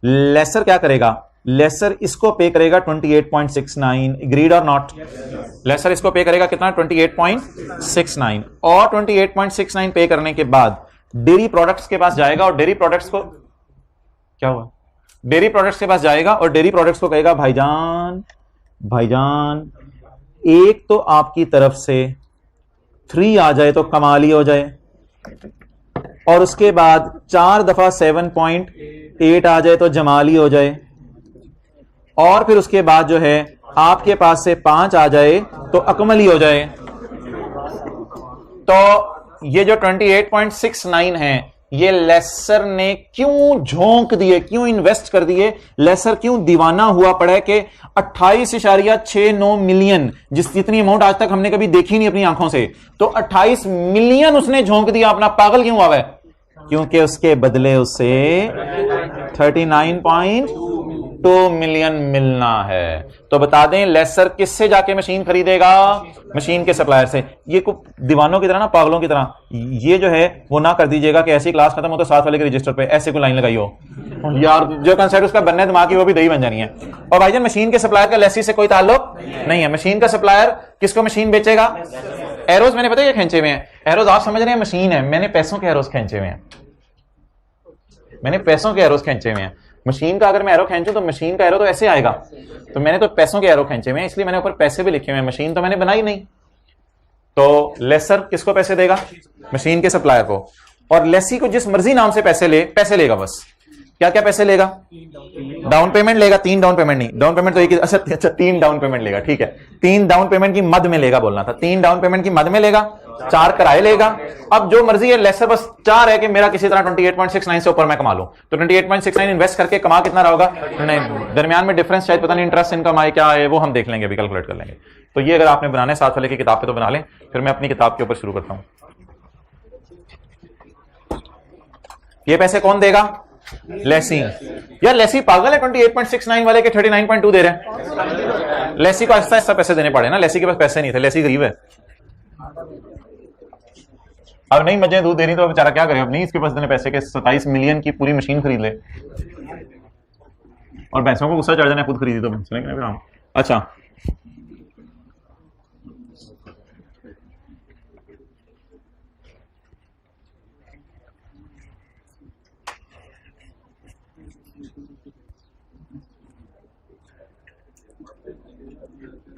लेसर क्या करेगा? लेसर इसको पे करेगा 28.69। एग्रीड और नॉट? लेसर इसको पे करेगा कितना? 28.69। और 28.69 पे करने के बाद डेयरी प्रोडक्ट्स के पास जाएगा और डेयरी प्रोडक्ट्स को क्या हुआ? डेयरी प्रोडक्ट्स के पास जाएगा और डेयरी प्रोडक्ट्स को कहेगा भाईजान एक तो आपकी तरफ से 3 आ जाए तो कमाल ही हो जाए, और उसके बाद 4 दफा 7.8 आ जाए तो जमाल ही हो जाए, और फिर उसके बाद जो है आपके पास से 5 आ जाए तो अकमल ही हो जाए। तो ये जो 28.69 है ये लेसर ने क्यों झोंक दिए, क्यों इन्वेस्ट कर दिए? लेसर क्यों दीवाना हुआ पड़ा है कि 28.69 मिलियन, जितनी अमाउंट आज तक हमने कभी देखी नहीं अपनी आंखों से, तो 28 मिलियन उसने झोंक दिया अपना। पागल क्यों हुआ है? क्योंकि उसके बदले उसे 39.2 मिलियन मिलना है। तो बता दें लेसर किससे जाके मशीन खरीदेगा? मशीन के सप्लायर से। ये कुछ दीवानों की तरह ना, पागलों की तरह ये जो है वो ना कर दीजिएगा कि ऐसी क्लास खत्म हो तो साथ वाले के रजिस्टर पे ऐसे कोई लाइन लगाई हो यार, जो कंसेप्ट उसका बनने दिमाग की वो भी दही बन जानी है। और भाईजान मशीन के सप्लायर का लेसी से कोई ताल्लुक नहीं है। मशीन का सप्लायर किसको मशीन बेचेगा? एरोज मैंने पता है खींचे हुए हैं। एरोज आप समझ रहे हैं मशीन है, मैंने पैसों के एरोज खींचे हुए हैं। मैंने पैसों के एरोज खींचे हुए हैं। मशीन का अगर मैं एरो खींचूं तो मशीन का एरो तो ऐसे आएगा, तो मैंने तो पैसों के एरो खींचे हुए हैं, इसलिए मैंने ऊपर पैसे भी लिखे हुए हैं। मशीन तो मैंने बनाई नहीं। तो लेसर किसको पैसे देगा? मशीन के सप्लायर को। और लेसी को जिस मर्जी नाम से पैसे लेगा बस। क्या क्या पैसे लेगा? डाउन पेमेंट लेगा। 3 डाउन पेमेंट नहीं, डाउन पेमेंट तो एक ही। अच्छा 3 डाउन पेमेंट लेगा, ठीक है। 3 डाउन पेमेंट की मद में लेगा बोलना था। 3 डाउन पेमेंट की मद में लेगा, 4 किराए लेगा। अब जो मर्जी है, लेसर बस 4 है कि मेरा किसी तरह 28.69 से ऊपर मैं कमा लूं। तो 28.69 इन्वेस्ट करके कमा कितना रहा होगा? नहीं, दरमियान में डिफरेंस शायद पता नहीं इंटरेस्ट इनकम आए क्या है, वो हम देख लेंगे, अभी कैलकुलेट कर लेंगे। तो ये अगर आपने बनाने साथ वाले की किताब पे तो बना लें, फिर मैं अपनी किताब के ऊपर शुरू करता हूं। ये पैसे कौन देगा? लेसी। यार लेसी पागल है, 28.69 वाले के 39.2 दे रहे हैं। लेसी को आहिस्ता आहिस्ता पैसे देने पड़े ना, लेसी के पास पैसे नहीं थे, लेसी गरीब है। अब नहीं मजे दूध दे रही तो बेचारा क्या करे? अब नहीं इसके पास इतने पैसे के 27 मिलियन की पूरी मशीन खरीद ले। और भैंसों को गुस्सा चढ़ जाना, खुद खरीदी तो भैंस। अच्छा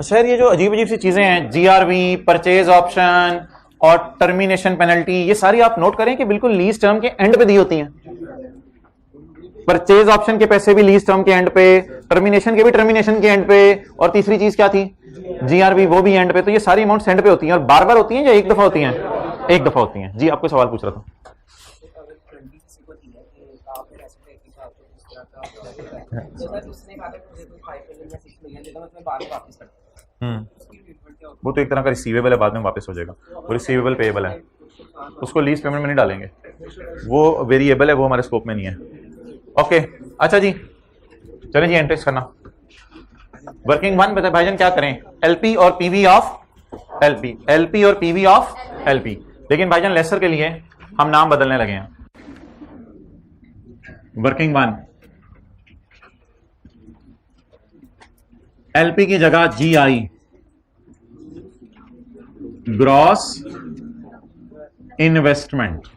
सर, ये जो अजीब अजीब सी चीजें हैं, जीआरवी, परचेज ऑप्शन और टर्मिनेशन पेनल्टी, ये सारी आप नोट करें कि बिल्कुल लीज टर्म के एंड पे दी होती हैं। परचेज ऑप्शन के पैसे भी लीज टर्म के एंड पे, टर्मिनेशन के भी टर्मिनेशन के एंड पे, और तीसरी चीज क्या थी? जीआरवी, वो भी एंड पे। तो ये सारी अमाउंट एंड पे होती हैं। और बार बार होती हैं या एक दफा होती हैं? एक दफा होती हैं। जी आपको सवाल पूछ रहा था। वो तो एक तरह का रिसीवेबल है, बाद में वापस हो जाएगा। वो रिसीवेबल पेएबल है, उसको लीज पेमेंट में नहीं डालेंगे, वो वेरिएबल है, वो हमारे स्कोप में नहीं है। ओके अच्छा जी, चलें जी एंट्रीज करना। वर्किंग 1 बताए भाईजान क्या करें? एलपी और पीवी ऑफ एलपी, एलपी और पीवी ऑफ एलपी। लेकिन भाईजान लेसर के लिए हम नाम बदलने लगे हैं। वर्किंग 1, एलपी की जगह जीआई, ग्रॉस इन्वेस्टमेंट।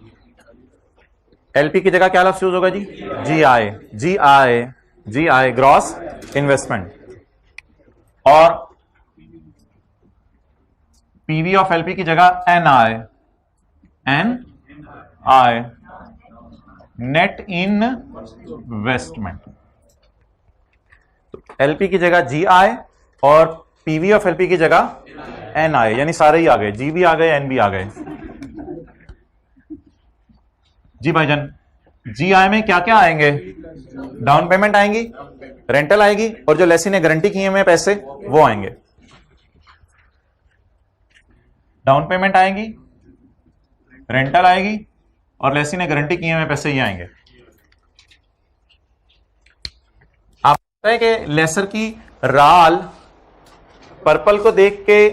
एलपी की जगह क्या लफ्ज़ यूज होगा जी? GI, GI, GI gross investment. और पीवी ऑफ एलपी की जगह NI, NI net investment. LP की जगह जीआई और पीवी ऑफ एलपी की जगह एनआई, यानी सारे ही आ गए, जी भी आ गए, एन भी आ गए। जी भाईजान, जीआई में क्या क्या आएंगे? डाउन पेमेंट आएंगी, रेंटल आएगी, और जो लेसी ने गारंटी किए हुए पैसे वो आएंगे। डाउन पेमेंट आएगी, रेंटल आएगी, और लेसी ने गारंटी किए हुए पैसे ये आएंगे। आप पता है कि लेसर की राल पर्पल को देख के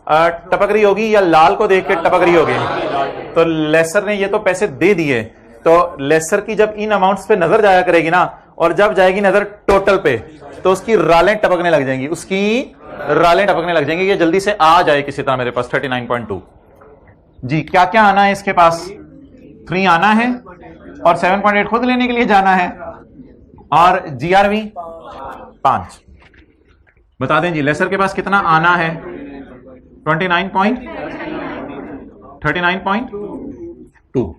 टपक रही होगी या लाल को देख के टपक रही होगी? तो लेसर ने ये तो पैसे दे दिए, तो लेसर की जब इन अमाउंट्स पे नजर जाया करेगी ना, और जब जाएगी नजर टोटल पे, तो उसकी रालें टपकने लग जाएंगी, उसकी रालें टपकने लग जाएंगी। ये जल्दी से आ जाए किसी तरह मेरे पास 39.2। जी क्या क्या आना है इसके पास? 3 आना है और 7.8 खुद लेने के लिए जाना है, और GRV 5। बता दें जी लेसर के पास कितना आना है? 39.2।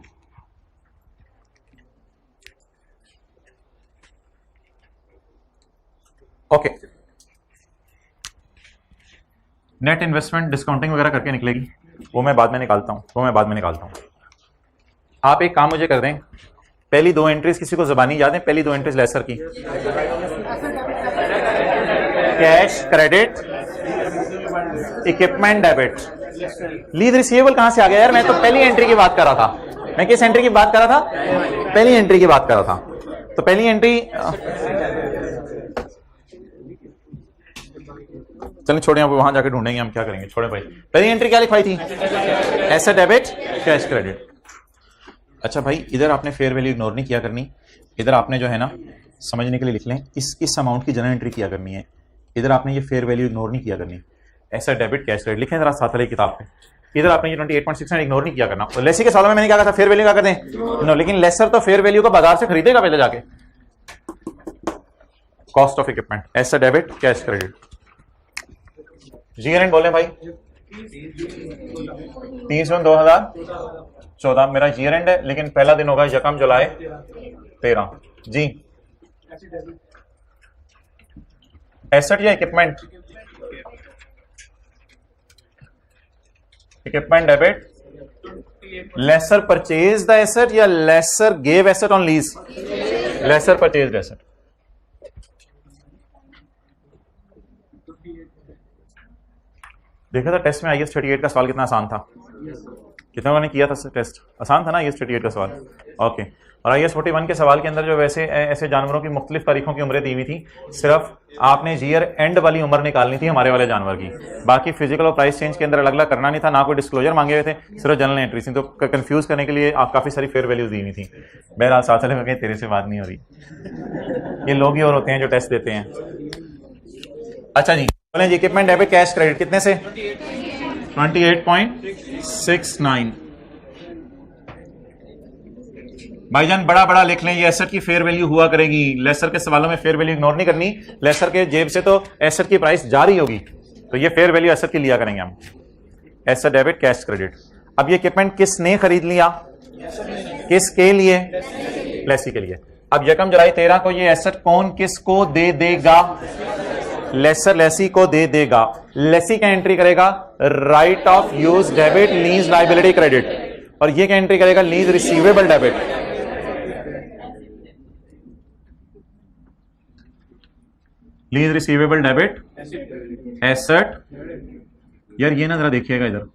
ओके, नेट इन्वेस्टमेंट डिस्काउंटिंग वगैरह करके निकलेगी, वो मैं बाद में निकालता हूं, आप एक काम मुझे कर दें, पहली 2 एंट्रीज किसी को ज़बानी याद है? पहली 2 एंट्रीज लेसर की, cash credit, equipment debit. Lease receivable कहां से आ गया यार? मैं तो पहली एंट्री की बात कर रहा था। मैं किस एंट्री की बात कर रहा था? पहली एंट्री की बात कर रहा था। तो पहली एंट्री, चलिए छोड़े, वहां जाके ढूंढेंगे हम, क्या करेंगे, छोड़े भाई। पहली एंट्री क्या लिखवाई थी? Asset debit cash credit. अच्छा भाई, इधर आपने फेयर वैल्यू इग्नोर नहीं किया करनी, इधर आपने जो है ना समझने के लिए लिख लें, इस अमाउंट की जनरल एंट्री किया करनी है, इधर आपने ये फेयर वैल्यू इग्नोर नहीं किया करनी। एसेट डेबिट कैश क्रेडिट लिखें जरा साथ वाली किताब पे। इधर आपने ये 28.6 इग्नोर नहीं किया करना। तो लेसी के सवालों में मैंने क्या कहा था? फेयर वैल्यू क्या कर दें? नो, लेकिन लेसर तो फेयर वैल्यू को बाजार से खरीदेगा पहले जाके। Cost of equipment, asset debit cash credit. GNN बोले भाई, 30/2014 मेरा जीयर एंड है, लेकिन पहला दिन होगा 1 जुलाई 13 जी। एसेट या equipment? Equipment debit. Lessor purchase the asset या lessor gave asset on lease? Lessor purchase asset. देखा था टेस्ट में IS 38 का सवाल कितना आसान था? कितना मैंने किया था टेस्ट? आसान था ना IS 38 का सवाल? ओके। और IS 41 के सवाल के अंदर जो वैसे ऐसे जानवरों की मुख्तलिफ तारीखों की उम्रें दी हुई थी, सिर्फ आपने जीयर एंड वाली उम्र निकालनी थी हमारे वाले जानवर की, बाकी फिजिकल और प्राइस चेंज के अंदर अलग अलग करना नहीं था, ना कोई डिस्क्लोजर मांगे हुए थे, सिर्फ जनरल एंट्री थी। तो कंफ्यूज करने के लिए आप काफी सारी फेयर वैल्यूज दी हुई थी। बहरहाल साथ में कहीं तेरे से बात नहीं हो रही, ये लोग ही और होते हैं जो टेस्ट देते हैं। अच्छा जी, बोले जी इक्विपमेंट डेबिट कैश क्रेडिट कितने से? 28.69। भाईजान बड़ा बड़ा लिख लें, ये एसेट की फेयर वैल्यू हुआ करेगी। लेसर के सवालों में फेयर वैल्यू इग्नोर नहीं करनी, लेसर के जेब से तो एसेट की प्राइस जा रही होगी, तो ये फेयर वैल्यू एसेट की लिया करेंगे हम। Asset debit cash credit. अब ये इक्विपमेंट किसने खरीद लिया? किसके लिए? लेसी के लिए। अब 1 जुलाई 13 को ये एसेट कौन किसको दे देगा? लेसर लेसी को दे देगा। लेसी क्या एंट्री करेगा? Right of use debit lease liability credit, और ये क्या एंट्री करेगा? Lease receivable debit. Lease receivable debit asset. यार ये ना जरा देखिएगा इधर,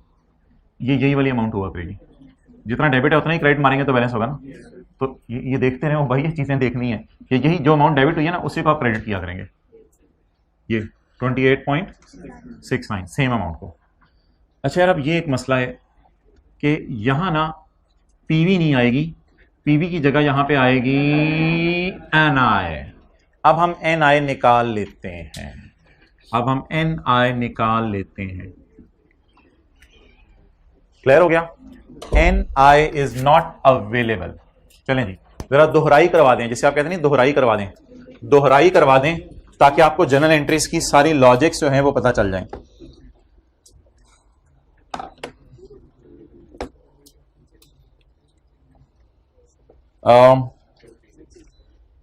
ये यही वाली अमाउंट हुआ करेगी, जितना डेबिट है उतना ही क्रेडिट मारेंगे तो बैलेंस होगा ना। तो ये देखते रहे भाई, ये चीजें देखनी है कि यही जो अमाउंट डेबिट हुई है ना उसी को आप क्रेडिट किया करेंगे। ये 28.69 सेम अमाउंट को। अच्छा यार, अब ये एक मसला है कि यहां ना पीवी नहीं आएगी, पीवी की जगह यहां पे आएगी एनआई। अब हम एनआई निकाल लेते हैं, क्लियर हो गया? NI is not available. चलें जी, जरा दोहराई करवा दें, जिसे आप कहते हैं दोहराई करवा दें, दोहराई करवा दें ताकि आपको जनरल एंट्रीज की सारी लॉजिक्स जो हैं वो पता चल जाएं।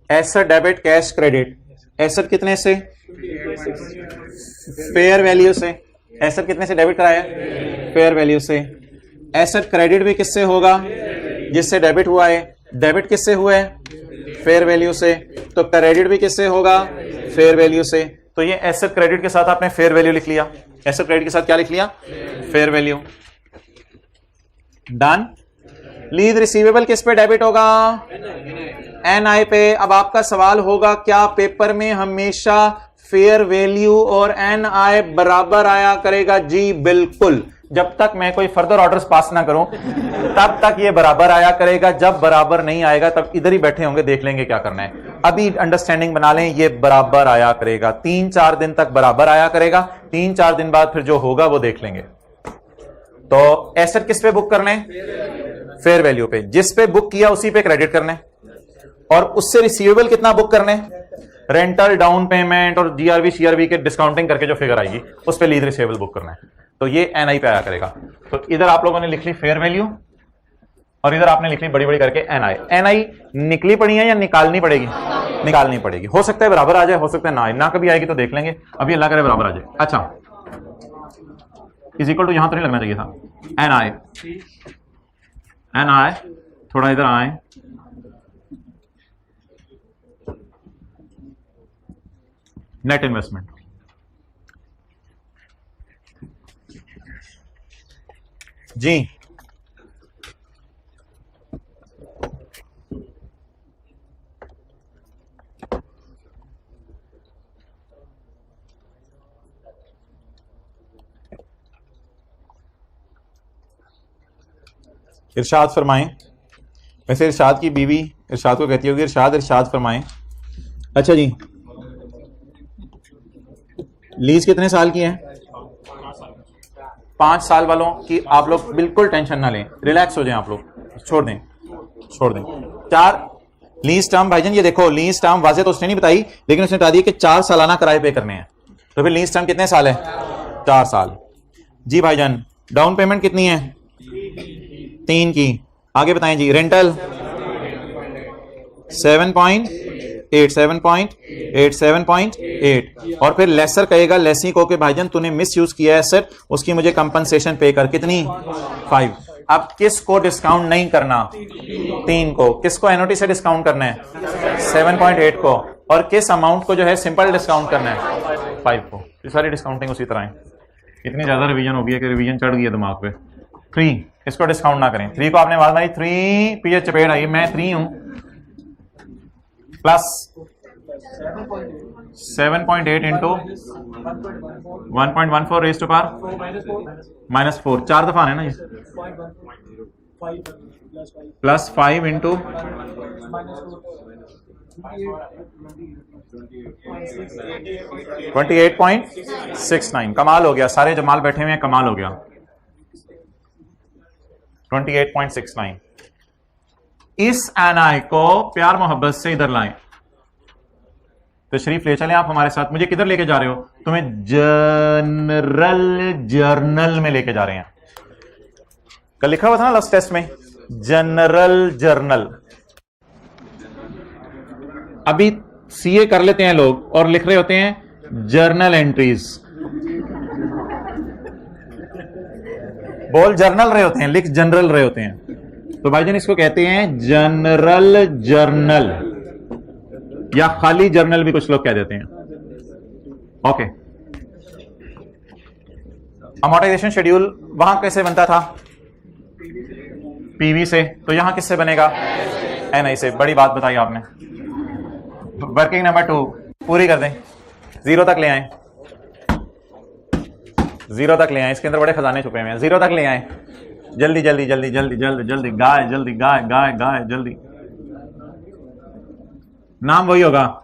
Asset debit cash credit. Asset कितने से? फेयर वैल्यू से। एसेट कितने से डेबिट कराया? फेयर वैल्यू से। एसेट क्रेडिट भी किससे होगा? जिससे डेबिट हुआ है। डेबिट किससे हुआ है? फेयर वैल्यू से। तो क्रेडिट भी किससे होगा? फेयर वैल्यू से। तो ये एसेट क्रेडिट के साथ आपने फेयर वैल्यू लिख लिया। एसेट क्रेडिट के साथ क्या लिख लिया? Fair value. Done. Lease receivable किस पे डेबिट होगा? एनआई पे। अब आपका सवाल होगा क्या पेपर में हमेशा फेयर वैल्यू और NI बराबर आया करेगा? जी बिल्कुल, जब तक मैं कोई फर्दर ऑर्डर्स पास ना करूं तब तक ये बराबर आया करेगा। जब बराबर नहीं आएगा तब इधर ही बैठे होंगे, देख लेंगे क्या करना है। अभी अंडरस्टैंडिंग बना लें, ये बराबर आया करेगा, 3-4 दिन तक बराबर आया करेगा, 3-4 दिन बाद फिर जो होगा वो देख लेंगे। तो एसेट किस पे बुक करना है? फेयर वैल्यू पे। जिस पे बुक किया उसी पे क्रेडिट करना है, और उससे रिसीवेबल कितना बुक करना है? रेंटल, डाउन पेमेंट और GRV CRV के डिस्काउंटिंग करके जो फिगर आएगी उस पे लीज रिसीवेबल बुक करना है। तो ये NI पे आया करेगा। तो इधर आप लोगों ने लिख ली फेयर वैल्यू और इधर आपने लिख ली बड़ी बड़ी करके NI निकली पड़ी है या निकालनी पड़ेगी? निकालनी पड़ेगी। हो सकता है बराबर आ जाए, हो सकता है ना आए, ना कभी आएगी तो देख लेंगे। अभी अल्लाह करे बराबर आ जाए। अच्छा, इज इक्वल टू यहां तो नहीं लगना चाहिए था। NI थोड़ा इधर आए, नेट इन्वेस्टमेंट। जी इरशाद फरमाएं। वैसे इरशाद की बीवी इरशाद को कहती होगी इरशाद फरमाएं। अच्छा जी, लीज कितने साल की है? 5 साल वालों की आप लोग बिल्कुल टेंशन ना लें, रिलैक्स हो जाएं आप लोग, छोड़ दें। 4 लीज टर्म, भाईजान ये देखो लीज टर्म वाजे तो उसने नहीं बताई, लेकिन उसने बता दिया कि 4 सालाना किराए पे करने हैं। तो फिर लीज टर्म कितने साल है? 4 साल। जी भाईजान, डाउन पेमेंट कितनी है? 3 की। आगे बताएं जी। रेंटल 7.8 और फिर लेसर कहेगा लेसी को कि भाईजान तूने मिस यूज किया है सेट, उसकी मुझे कंपनसेशन पे कर। कितनी? 5। अब किसको डिस्काउंट नहीं करना? 3 को। किसको एनओटी से डिस्काउंट करना है? 7.8 को। और किस अमाउंट को जो है सिंपल डिस्काउंट करना है? 5 को। ये सारी डिस्काउंटिंग उसी तरह है। इतनी ज्यादा रिवीजन हो गई है कि रिवीजन चढ़ गई है दिमाग पे। 3 इसको डिस्काउंट ना करें। 3 को आपने आवाज मारी, 3 पीछे चपेट आई, मैं 3 हूं, plus 7.8 into 1.14 raise to power -4। 4 दफा है ना ये, प्लस 5 इंटू 28.69। कमाल हो गया, सारे जमाल बैठे हुए हैं, कमाल हो गया। 28.69। इस NI को प्यार मोहब्बत से इधर लाएं। तो शरीफ ले चलें आप हमारे साथ। मुझे किधर लेके जा रहे हो? तुम्हें जनरल जर्नल में लेके जा रहे हैं। कल लिखा हुआ था ना लास्ट टेस्ट में, जनरल जर्नल। अभी CA कर लेते हैं लोग और लिख रहे होते हैं जर्नल एंट्रीज। बोल जर्नल रहे होते हैं, लिख जनरल रहे होते हैं। तो भाईजान इसको कहते हैं जनरल जर्नल, या खाली जर्नल भी कुछ लोग कह देते हैं। ओके, अमोर्टाइजेशन शेड्यूल वहां कैसे बनता था? PV से। तो यहां किससे बनेगा? NI से। बड़ी बात बताई आपने। वर्किंग नंबर 2 पूरी कर दें, 0 तक ले आए, 0 तक ले आए। इसके अंदर बड़े खजाने छुपे हुए हैं। 0 तक ले आए, जल्दी जल्दी जल्दी जल्दी जल्दी जल्दी। गाय जल्दी, गाय गाय गाय जल्दी। नाम वही होगा,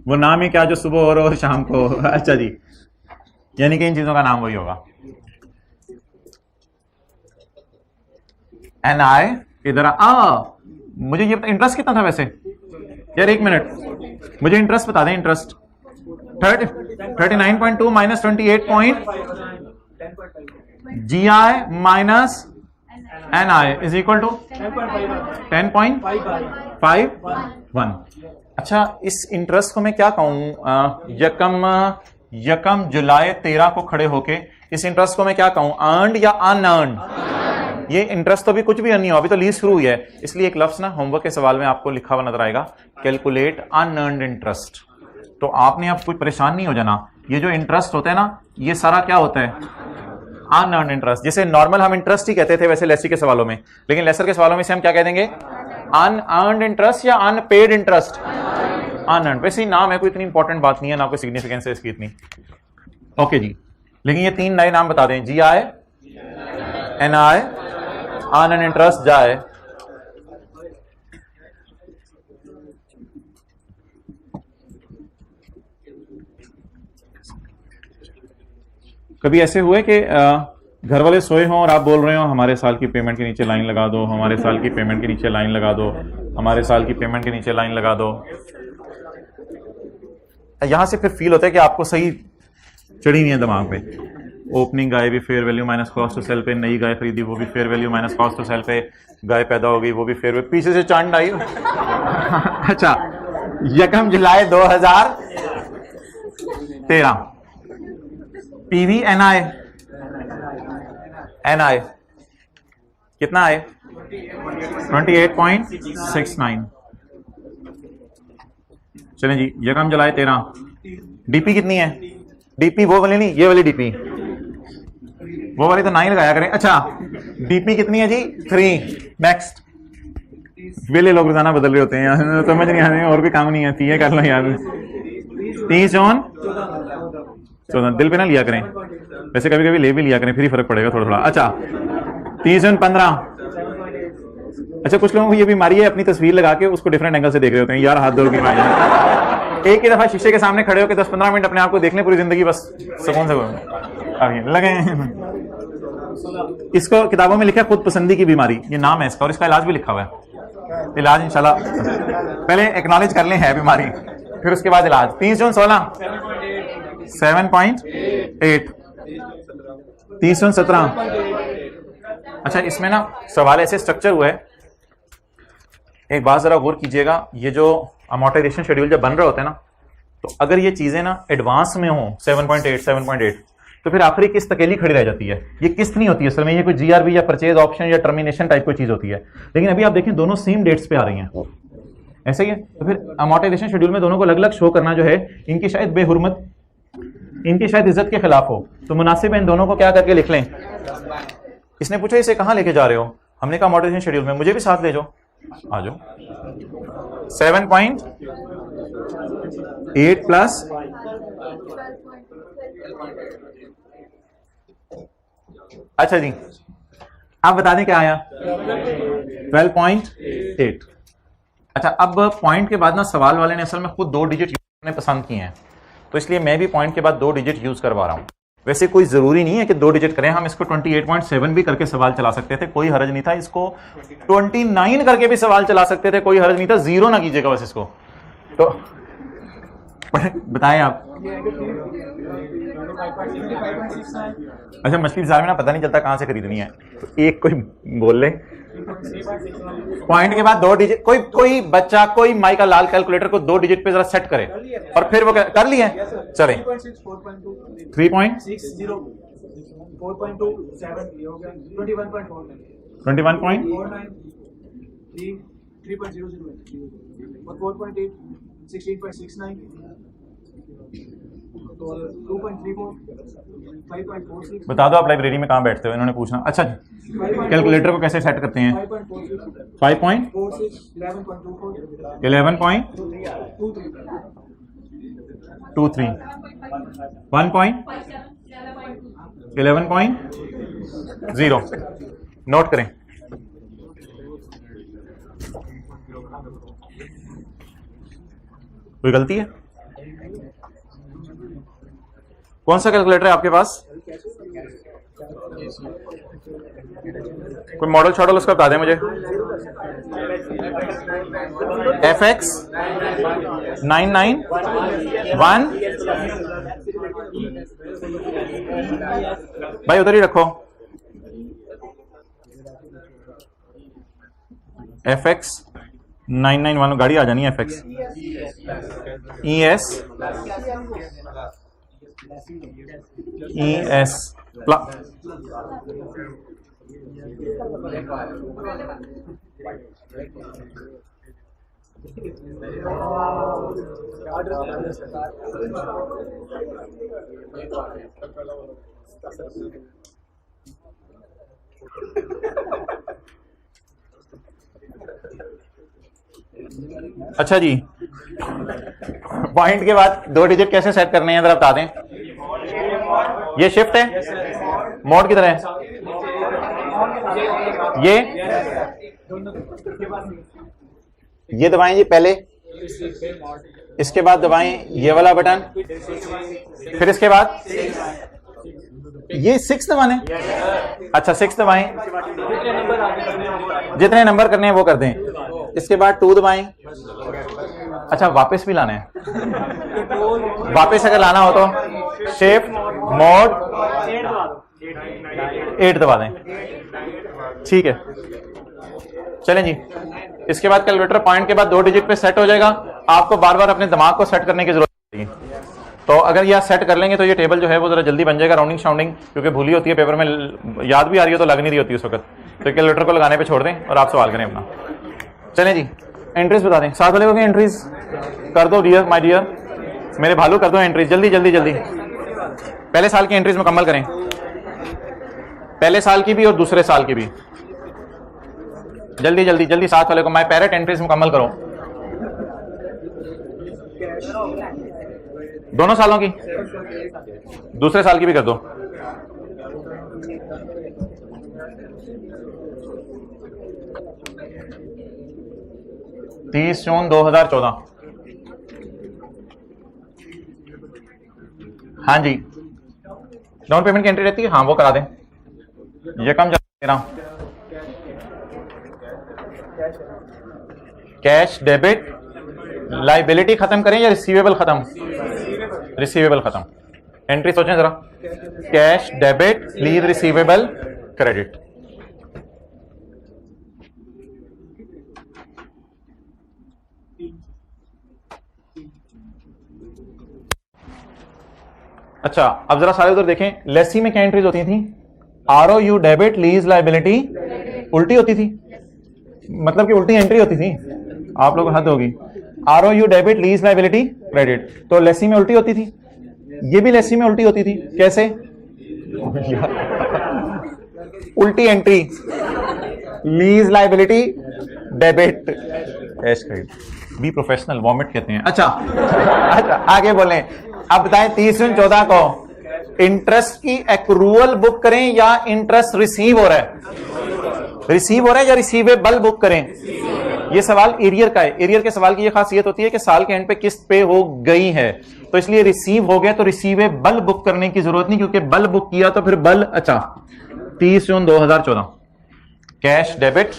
वो नाम ही क्या जो सुबह हो और शाम को। अच्छा जी, यानी कि इन चीजों का नाम वही होगा। NI इधर मुझे ये इंटरेस्ट कितना था वैसे यार? 1 मिनट, मुझे इंटरेस्ट बता दें। Interest 39.2 minus 28. GI minus NI is equal to 10.51। अच्छा, इस इंटरेस्ट को मैं क्या कहूं? यकम जुलाई 13 को खड़े होके इस इंटरेस्ट को मैं क्या कहूं? अर्नड या अनअर्नड? ये इंटरेस्ट तो भी कुछ भी नहीं हुआ, अभी तो लीज शुरू हुई है। इसलिए एक लफ्ज ना होमवर्क के सवाल में आपको लिखा हुआ नजर आएगा, कैलकुलेट अनअर्नड इंटरेस्ट। तो आपने अब कुछ परेशान नहीं हो जाना। ये जो इंटरेस्ट होता है ना, ये सारा क्या होता है? Unearned interest. जैसे नॉर्मल हम इंटरेस्ट ही कहते थे वैसे लेसी के सवालों में, लेकिन लेसर के सवालों में से हम क्या कह देंगे? अनअर्नड इंटरेस्ट या अनपेड इंटरेस्ट। अनअर्न्ड। वैसे ही नाम है, कोई इतनी इंपॉर्टेंट बात नहीं है, ना कोई सिग्निफिकेंस है इसकी इतनी। ओके जी, लेकिन ये 3 नए नाम बता दें, जी आई, एन आई, अनअर्न्ड इंटरेस्ट जाए। कभी ऐसे हुए कि घर वाले सोए हों और आप बोल रहे हो हमारे साल की पेमेंट के नीचे लाइन लगा दो, हमारे साल की पेमेंट के नीचे लाइन लगा दो, हमारे साल की पेमेंट के नीचे लाइन लगा दो। यहां से फिर फील होता है कि आपको सही चढ़ी नहीं है दिमाग पे। ओपनिंग गाय भी fair value minus cost to sell पे, नई गाय खरीदी वो भी fair value minus cost to sell पे, गाय पैदा हो गई वो भी फेयर वैल्यू, पीछे से चांद आई। अच्छा, 1 जुलाई 2013 पीवी एनआई, एनआई कितना है? 28.69। चलें जी, 1 जुलाई 13। डीपी कितनी है? डीपी वो वाली नहीं, ये वाली डीपी, वो वाली तो 9 लगाया करें। अच्छा, डीपी कितनी है जी? 3। नेक्स्ट। वेले लोग रोजाना बदल रहे होते हैं, समझ नहीं आने, और भी काम नहीं है, ये कर लो यार। 30 जून 14। दिल पे ना लिया करें, वैसे कभी कभी ले भी लिया करें, फिर ही फर्क पड़ेगा थोड़ा थोड़ा। अच्छा, 30 जून 15। अच्छा, कुछ लोगों को ये बीमारी है, अपनी तस्वीर लगा के उसको डिफरेंट एंगल से देख रहे होते हैं। यार हाथ धो की मारी, एक ही दफा शीशे के सामने खड़े होकर 10-15 मिनट अपने आप को देख लें, पूरी जिंदगी बस सुकून से लगे। इसको किताबों में लिखा है खुद पसंदी की बीमारी, ये नाम है इसका, और इसका इलाज भी लिखा हुआ है। इलाज इंशाल्लाह पहले एक्नॉलेज कर लें है बीमारी, फिर उसके बाद इलाज। 30 जून 16 7.8। 30 जून 17। अच्छा, इसमें ना सवाल ऐसे स्ट्रक्चर हुआ है, एक बात जरा गौर कीजिएगा, ये जो अमोर्टाइजेशन शेड्यूल जब बन रहे होते हैं ना, तो अगर ये चीजें ना एडवांस में हो 7.8 तो फिर आखिरी किस्त अकेली खड़ी रह जाती है। ये किस्त नहीं होती है असल में, ये कोई जीआरबी या परचेज ऑप्शन या टर्मिनेशन टाइप कोई चीज होती है। लेकिन अभी आप देखें दोनों सेम डेट्स पे आ रही हैं, ऐसा ही है। तो फिर अमोर्टाइजेशन शेड्यूल में दोनों को अलग अलग शो करना जो है, इनकी शायद बेहुरमत, इनकी शायद इज्जत के खिलाफ हो, तो मुनासिब है इन दोनों को क्या करके लिख लें। इसने पूछा इसे कहां लेके जा रहे हो, हमने कहा अमोर्टाइजेशन शेड्यूल में, मुझे भी साथ ले जाओ, आ जाओ। 7.8 प्लस अच्छा जी, आप बता दें क्या आया? 12.8। अच्छा, अब पॉइंट के बाद ना सवाल वाले ने असल में खुद 2 डिजिट यूज पसंद किए हैं, तो इसलिए मैं भी पॉइंट के बाद 2 डिजिट यूज करवा रहा हूं। वैसे कोई जरूरी नहीं है कि 2 डिजिट करें, हम इसको 28.7 भी करके सवाल चला सकते थे, कोई हर्ज नहीं था। इसको 29 करके भी सवाल चला सकते थे, कोई हर्ज नहीं था। 0 ना कीजिएगा बस इसको। तो बताएं आप। अच्छा, मछली बाजार में ना पता नहीं चलता कहां से खरीदनी है, तो एक कोई बोल ले पॉइंट के बाद 2 डिजिट। कोई बच्चा कोई माई का लाल कैलकुलेटर को 2 डिजिट पे जरा सेट करे, और फिर वो कर लिए। चले 3.6 बता दो आप लाइब्रेरी में कहां बैठते हो, इन्होंने पूछना। अच्छा, कैलकुलेटर को कैसे सेट करते हैं? 5.46 11.23 1.11.0 नोट करें। कोई गलती है? कौन सा कैलकुलेटर है आपके पास? कोई मॉडल शॉडल उसका बता दें मुझे। FX 991 भाई उधर ही रखो। FX 991 गाड़ी आ जानी है। FX ES अच्छा जी, पॉइंट के बाद 2 डिजिट कैसे सेट करने हैं जरा बता दें। ये शिफ्ट है, मोड की तरह है, ये दबाएं जी पहले, इसके बाद दबाएं ये वाला बटन, फिर इसके बाद ये 6 दबाने। अच्छा 6 दबाएं, जितने नंबर करने हैं वो कर दें। इसके बाद 2 दबाएं। अच्छा वापस भी लाना है, वापस अगर लाना हो तो शिफ्ट मोड 8 दबा दें। ठीक है चलें जी। इसके बाद कैलकुलेटर पॉइंट के बाद 2 डिजिट पे सेट हो जाएगा। आपको बार बार अपने दिमाग को सेट करने की जरूरत नहीं है, तो अगर यह सेट कर लेंगे तो ये टेबल जो है वो जरा जल्दी बन जाएगा। राउंडिंग शाउंडिंग क्योंकि भूली होती है पेपर में, याद भी आ रही हो तो लग नहीं रही होती उस वक्त, तो कैलकुलेटर को लगाने पे छोड़ दें और आप सवाल करें अपना। चलें जी एंट्रीज बता दें, साथ वाले को एंट्रीज कर दो डियर, माय डियर मेरे भालू कर दो एंट्रीज जल्दी जल्दी जल्दी। पहले साल की एंट्रीज मुकम्मल करें, पहले साल की भी और दूसरे साल की भी, जल्दी जल्दी जल्दी। साथ वाले को माय पैरेट एंट्रीज मुकम्मल करो, दोनों सालों की, दूसरे साल की भी कर दो। तीस जून 2014। हाँ जी डाउन पेमेंट की एंट्री रहती है, हाँ वो करा दें। ये कम जा कैश डेबिट लाइबिलिटी खत्म करें या रिसीवेबल खत्म? रिसीवेबल खत्म। एंट्री सोचें जरा, cash debit lease receivable credit. अच्छा अब जरा सारे उधर देखें, लेसी में क्या एंट्रीज होती थी? ROU डेबिट लीज लाइबिलिटी उल्टी होती थी, मतलब कि उल्टी एंट्री होती थी। आप लोगों को हद होगी। ROU debit lease liability credit, तो लेसी में उल्टी होती थी, ये भी लेसी में उल्टी होती थी। कैसे? उल्टी entry lease liability debit cash credit. Be professional, vomit कहते हैं। अच्छा अच्छा आगे बोलें। अब बताएं 30 जून 14 को इंटरेस्ट की एक्रूअल बुक करें या इंटरेस्ट रिसीव हो रहा है? रिसीव हो रहा है या रिसीवेबल बुक करें? ये सवाल एरियर का है। एरियर के सवाल की ये खासियत होती है कि साल के एंड पे किस्त पे हो गई है, तो इसलिए रिसीव हो गया तो रिसीवेबल बुक करने की जरूरत नहीं, क्योंकि बल बुक किया तो फिर बल। अच्छा 30 June 2014 cash debit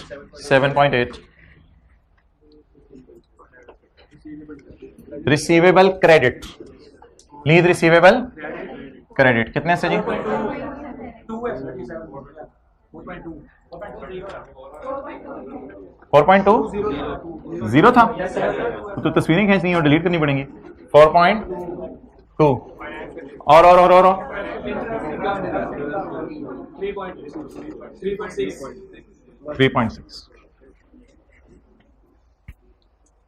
7.8, receivable credit lease receivable credit कितने से जी? 4.2 जीरो था तो तस्वीरें खींचनी और डिलीट करनी पड़ेंगी। 4.2 और 3.6।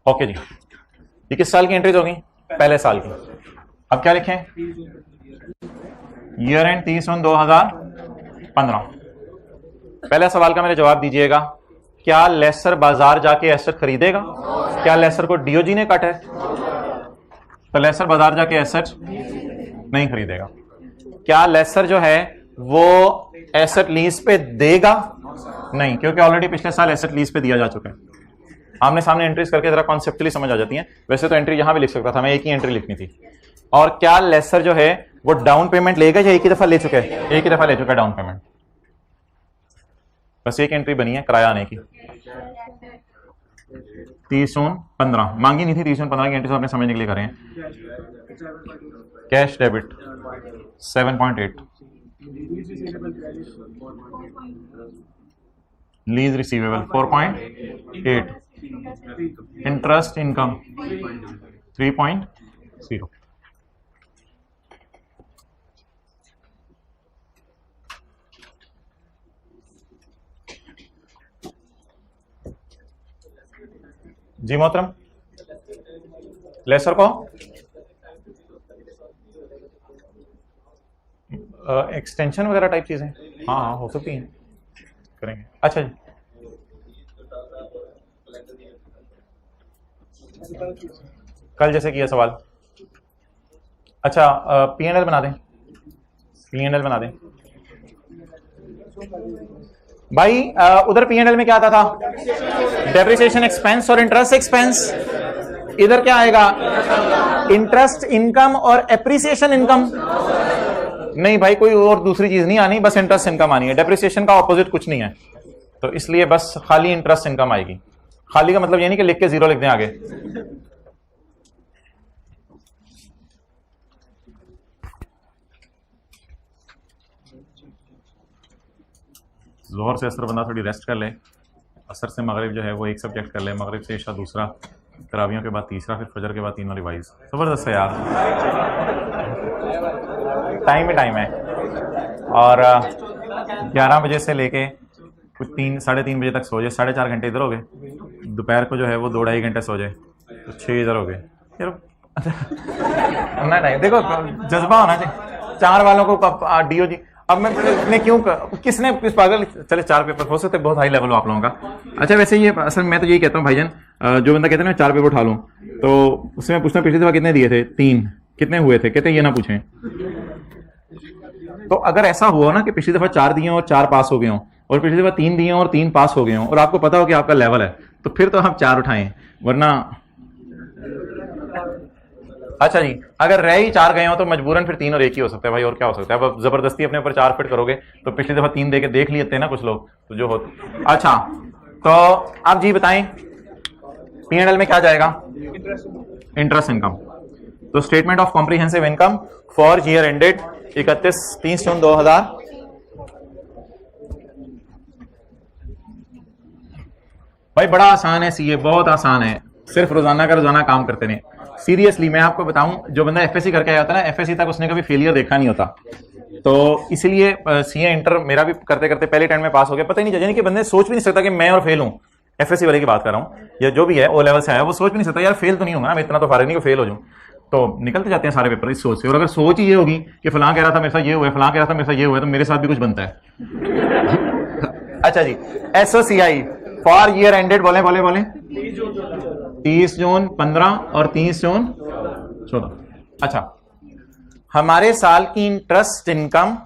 ओके जी, ये किस साल की एंट्रीज होगी? पहले साल की। अब क्या लिखें? ईयर एंड 30 जून 2015। पहला सवाल का मेरे जवाब दीजिएगा, क्या लेसर बाजार जाके एसेट खरीदेगा? क्या लेसर को डीओजी ने काटा है? तो लेसर बाजार जाके एसेट नहीं खरीदेगा। क्या लेसर जो है वो एसेट लीज पे देगा? नहीं, क्योंकि ऑलरेडी पिछले साल एसेट लीज पे दिया जा चुका है। आमने सामने एंट्रीज करके जरा कॉन्सेप्चुअली समझ आ जाती हैं। वैसे तो एंट्री यहां भी लिख सकता था मैं, एक ही एंट्री लिखनी थी। और क्या लेसर जो है वो डाउन पेमेंट लेगा या एक ही दफा ले चुका है? एक ही दफा ले चुका है डाउन पेमेंट। बस एक एंट्री बनी है किराया आने की। 30 जून 15 मांगी नहीं थी, 30 जून 15 की एंट्री तो आपने समझने के लिए करें। Cash debit 7.8, lease receivable 4.8, interest income 3.0। जी मोहतरम, लेसर को एक्सटेंशन वगैरह टाइप चीजें हाँ हाँ हो सकती हैं, करेंगे। अच्छा जी कल जैसे किया सवाल। अच्छा P&L बना दें, P&L बना दें भाई। उधर P&L में क्या आता था? डेप्रिसिएशन एक्सपेंस और इंटरेस्ट एक्सपेंस। इधर क्या आएगा? इंटरेस्ट इनकम और एप्रिसिएशन इनकम। नहीं भाई, कोई और दूसरी चीज नहीं आनी, बस इंटरेस्ट इनकम आनी है। डेप्रिसिएशन का ऑपोजिट कुछ नहीं है, तो इसलिए बस खाली इंटरेस्ट इनकम आएगी। खाली का मतलब ये नहीं कि लिख के जीरो लिख दें आगे। जोहर से असर बंदा थोड़ी रेस्ट कर ले, असर से मगरिब जो है वो एक सब्जेक्ट कर ले, मगरिब से इशा दूसरा, तरावियों के बाद तीसरा, फिर फजर के बाद तीनों रिवाइज। जबरदस्त है यार, टाइम ही टाइम है। और 11 बजे से लेके कुछ 3-3:30 बजे तक सो जाए, 4.5 घंटे इधर हो गए। दोपहर को जो है वो 2-2.5 घंटे सो जाए, तो 6 इधर हो गए यार। ना टाइम देखो, जज्बा होना चाहिए। 4 वालों को DO जी अब मैं क्यों किसने किस पागल, चले 4 पेपर हो सकते, बहुत हाई लेवल हो आप लोगों का। अच्छा वैसे ये असल मैं तो यही कहता हूँ भाईजान, जो बंदा कहते हैं ना 4 पेपर उठा लूँ, तो उससे मैं पूछता हूँ पिछली दफा कितने दिए थे? 3। कितने हुए थे? कहते ये ना पूछें। तो अगर ऐसा हुआ ना कि पिछली दफा 4 दिए और 4 पास हो गए हों, और पिछली दफा 3 दिए और 3 पास हो गए हों, और आपको पता हो कि आपका लेवल है, तो फिर तो आप 4 उठाएं, वरना। अच्छा जी, अगर रह ही 4 गए हो तो मजबूरन फिर 3 और 1 ही हो सकता है भाई, और क्या हो सकता है। अब जबरदस्ती अपने ऊपर 4 फिट करोगे तो पिछली दफा 3 देके देख लिए थे ना कुछ लोग, तो जो हो। अच्छा तो आप जी बताएं P&L में क्या जाएगा? Interest income. तो statement of comprehensive income for year ended 30 June 2000। भाई बड़ा आसान है सीए, बहुत आसान है, सिर्फ रोजाना का रोजाना काम करते नहीं। सीरियसली मैं आपको बताऊं, जो बंदा एफएससी करके आया होता है ना, एफएससी तक उसने कभी फेलियर देखा नहीं होता। तो इसलिए सीए इंटर मेरा भी करते करते पहले टर्म में पास हो गया, पता ही नहीं, यानी कि बंदे सोच भी नहीं सकता कि मैं और फेल हूं। एफएससी वाले की बात कर रहा हूं, या जो भी है ओ लेवल से आया, वो सोच भी नहीं सकता यार फेल तो नहीं होगा, मैं इतना तो फारिग नहीं कि फेल हो जाऊं। तो निकलते जाते हैं सारे पेपर इस सोच से। और अगर सोच ही ये होगी कि फलां कह रहा था मेरे साथ ये हुआ, फलां कह रहा था मेरे साथ ये हुआ, तो मेरे साथ भी कुछ बनता है। अच्छा जी, एसओसीआई फॉर ईयर एंडेड बोले 30 जून 15 और 30 जून 14। अच्छा, हमारे साल की इंटरेस्ट इनकम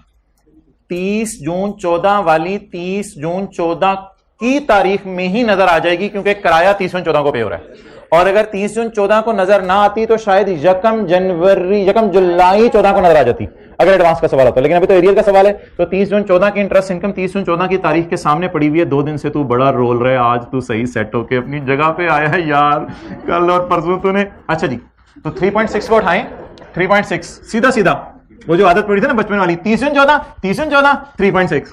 30 जून 14 वाली 30 जून 14 की तारीख में ही नजर आ जाएगी, क्योंकि किराया 30 जून 14 को पे हो रहा है। और अगर 30 जून 14 को नजर ना आती तो शायद 1 जुलाई 14 को नजर आ जाती, अगर एडवांस का सवाल होता। लेकिन अभी तो एरियल का सवाल है, तो 30 जून 14 की इंटरेस्ट इनकम 30 जून 14 की तारीख के सामने पड़ी हुई है। 2 दिन से तू बड़ा रोल रहा है, आज तू सही सेट होके अपनी जगह पे आया है यार, कल और परसों तूने। अच्छा जी, तो 3.6 को उठाएं, 3.6 सीधा सीधा वो जो आदत पड़ी थी ना बचपन वाली, 30 जून 14 3.6।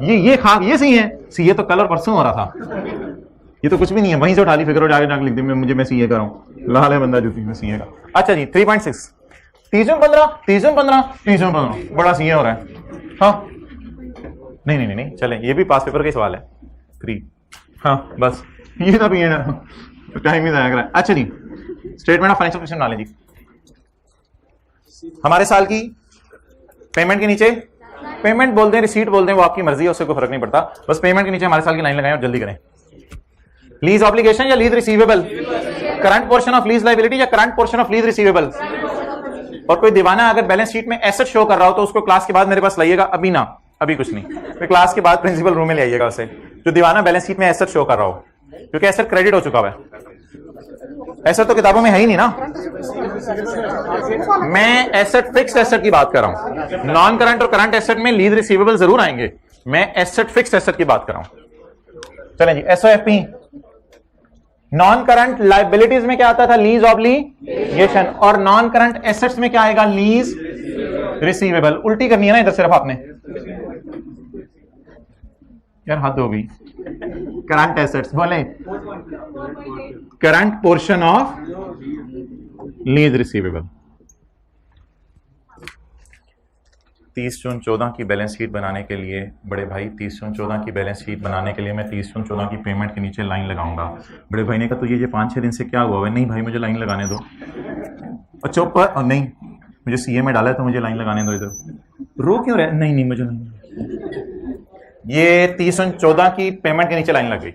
ये सही है, सीए तो कल और परसों हो रहा था, ये तो कुछ भी नहीं है, वहीं से उठा ली फिगर, जाके जाके लिख दी मैं सीए कर रहा हूं, लाल है बंदा जूती में सीए का। अच्छा जी, 3.6 30 जून 15 बड़ा सीए हो रहा है। हाँ नहीं चले, ये भी पास पेपर का ही सवाल है। 3 हाँ बस ये तो टाइम ही जाया करा। अच्छा जी, स्टेटमेंट ऑफ फाइनेंशियल पोजीशन डालें जी। हमारे साल की पेमेंट के नीचे, पेमेंट बोल दें रिसीट बोल दें, वो आपकी मर्जी है, उससे कोई फर्क नहीं पड़ता, बस पेमेंट के नीचे हमारे साल की लाइन लगाएं और जल्दी करें। लीज ऑब्लिगेशन या lease receivable, current portion of lease liability या current portion of lease receivable. और कोई दीवाना अगर बैलेंस शीट में एसेट शो कर रहा हो तो उसको क्लास के बाद मेरे पास लाइएगा, अभी ना, अभी कुछ नहीं, फिर क्लास के बाद प्रिंसिपल रूम में ले आइएगा उसे, जो दीवाना बैलेंस शीट में एसेट शो कर रहा हो, क्योंकि एसेट क्रेडिट हो चुका है। एसेट तो किताबों में है ही नहीं ना, मैं एसेट फिक्स्ड एसेट की बात कर रहा हूं। नॉन करंट और करंट एसेट में लीज रिसीवेबल जरूर आएंगे, मैं एसेट फिक्स्ड एसेट की बात कर रहा हूं। चलें जी, एसओएफपी। नॉन करंट लाइबिलिटीज में क्या आता था? Lease obligation. और नॉन करंट एसेट्स में क्या आएगा? Lease receivable. उल्टी करनी है ना इधर सिर्फ आपने, यार हद हो गई। करंट एसेट्स बोले, current portion of lease receivable. 30 जून 14 की बैलेंस शीट बनाने के लिए बड़े भाई, 30 जून 14 की बैलेंस शीट बनाने के लिए मैं 30 जून 14 की पेमेंट के नीचे लाइन लगाऊंगा। बड़े भाई ने कहा तो ये 5-6 दिन से क्या हुआ है? नहीं भाई मुझे लाइन लगाने दो। अच्छा ऊपर नहीं, मुझे सीए में डाला है तो मुझे लाइन लगाने दो। इधर रो क्यों रहे? नहीं मुझे नहीं। ये 30 जून 14 की पेमेंट के नीचे लाइन लग गई,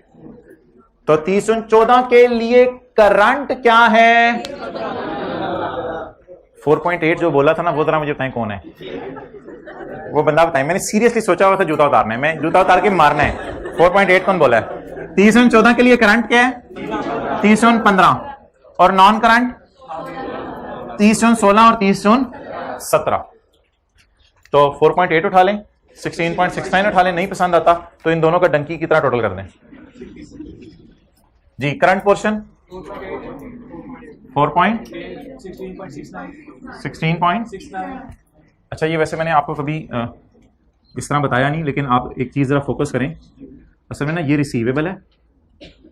तो 30 जून 14 के लिए करंट क्या है? 4.8 जो बोला था ना, वो जरा मुझे बताएं कौन है वो बंदा, बताएं। मैंने सीरियसली सोचा हुआ था जूता उतारना है, मैं जूता उतार के मारना है। 4.8 कौन बोला है? 30/14 के लिए करंट क्या है? 30/15 और नॉन करंट 30/16 और 30/17। तो 4.8 उठा लें, 16.69 उठा लें, नहीं पसंद आता तो इन दोनों का डंकी की तरह टोटल कर दें जी। Current portion 16.69। अच्छा, ये वैसे मैंने आपको कभी इस तरह बताया नहीं, लेकिन आप एक चीज जरा फोकस करें। असल में ना ये रिसीवेबल है,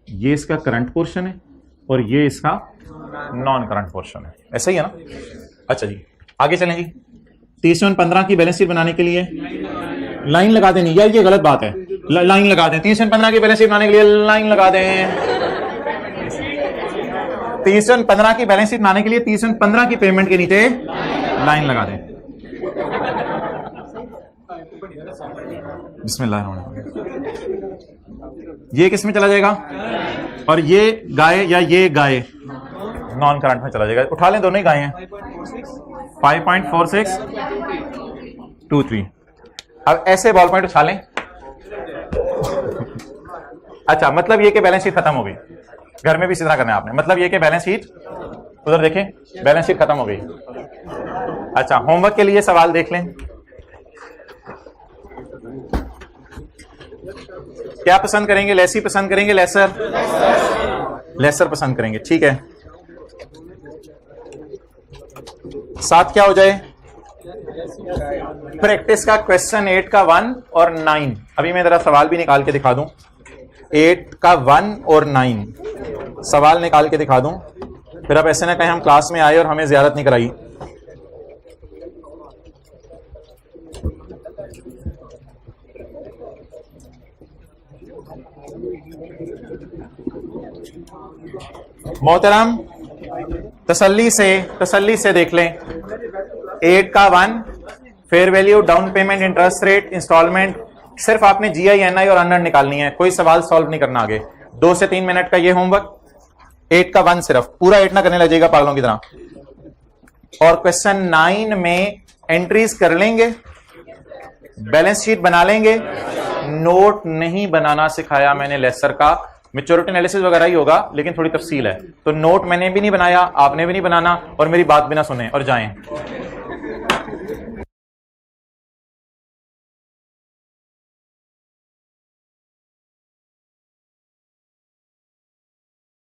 ये इसका करंट पोर्शन है और ये इसका नॉन करंट पोर्शन है, ऐसा ही है ना? अच्छा जी, आगे चलें जी। 30/15 की बैलेंस शीट बनाने के लिए लाइन लगा देनी, यार ये गलत बात है, लाइन लगा दें। 30/15 की बैलेंस शीट बनाने के लिए लाइन लगा दें। 30/15 की बैलेंस शीट बनाने के लिए 30/15 की पेमेंट के नीचे लाइन लगा दें। बिस्मिल्लाह। ये किस में चला जाएगा? और ये गाय या ये गाय नॉन करंट में चला जाएगा। उठा लें, दोनों ही गाय हैं। 5.4623। अब ऐसे बॉल पॉइंट उछालें। अच्छा, मतलब ये कि बैलेंस शीट खत्म हो गई। घर में भी इसी तरह करना है आपने। मतलब ये कि बैलेंस शीट, उधर देखें, बैलेंस शीट खत्म हो गई। अच्छा, होमवर्क के लिए सवाल देख लें। क्या पसंद करेंगे? लेसी पसंद करेंगे? लेसर? लेसर पसंद करेंगे, ठीक है। साथ क्या हो जाए? प्रैक्टिस का क्वेश्चन 8 का 1 और 9। अभी मैं जरा सवाल भी निकाल के दिखा दूं। 8 का 1 और 9 सवाल निकाल के दिखा दूं, फिर आप ऐसे ना कहें हम क्लास में आए और हमें जियारत नहीं कराई। मोहतरम, तसल्ली से देख लें। 8 का 1 fair value, down payment, interest rate, installment. सिर्फ आपने GI, NI और अनर्न निकालनी है, कोई सवाल सॉल्व नहीं करना आगे। 2 से 3 मिनट का ये होमवर्क। 8 का 1 सिर्फ, पूरा 8 ना करने लगेगा पागलों की तरह। और क्वेश्चन 9 में एंट्रीज कर लेंगे, बैलेंस शीट बना लेंगे। नोट नहीं बनाना सिखाया मैंने लेसर का, मैच्योरिटी एनालिसिस वगैरह ही होगा, लेकिन थोड़ी तफसील है। तो नोट मैंने भी नहीं बनाया, आपने भी नहीं बनाना, और मेरी बात भी ना सुने और जाएं।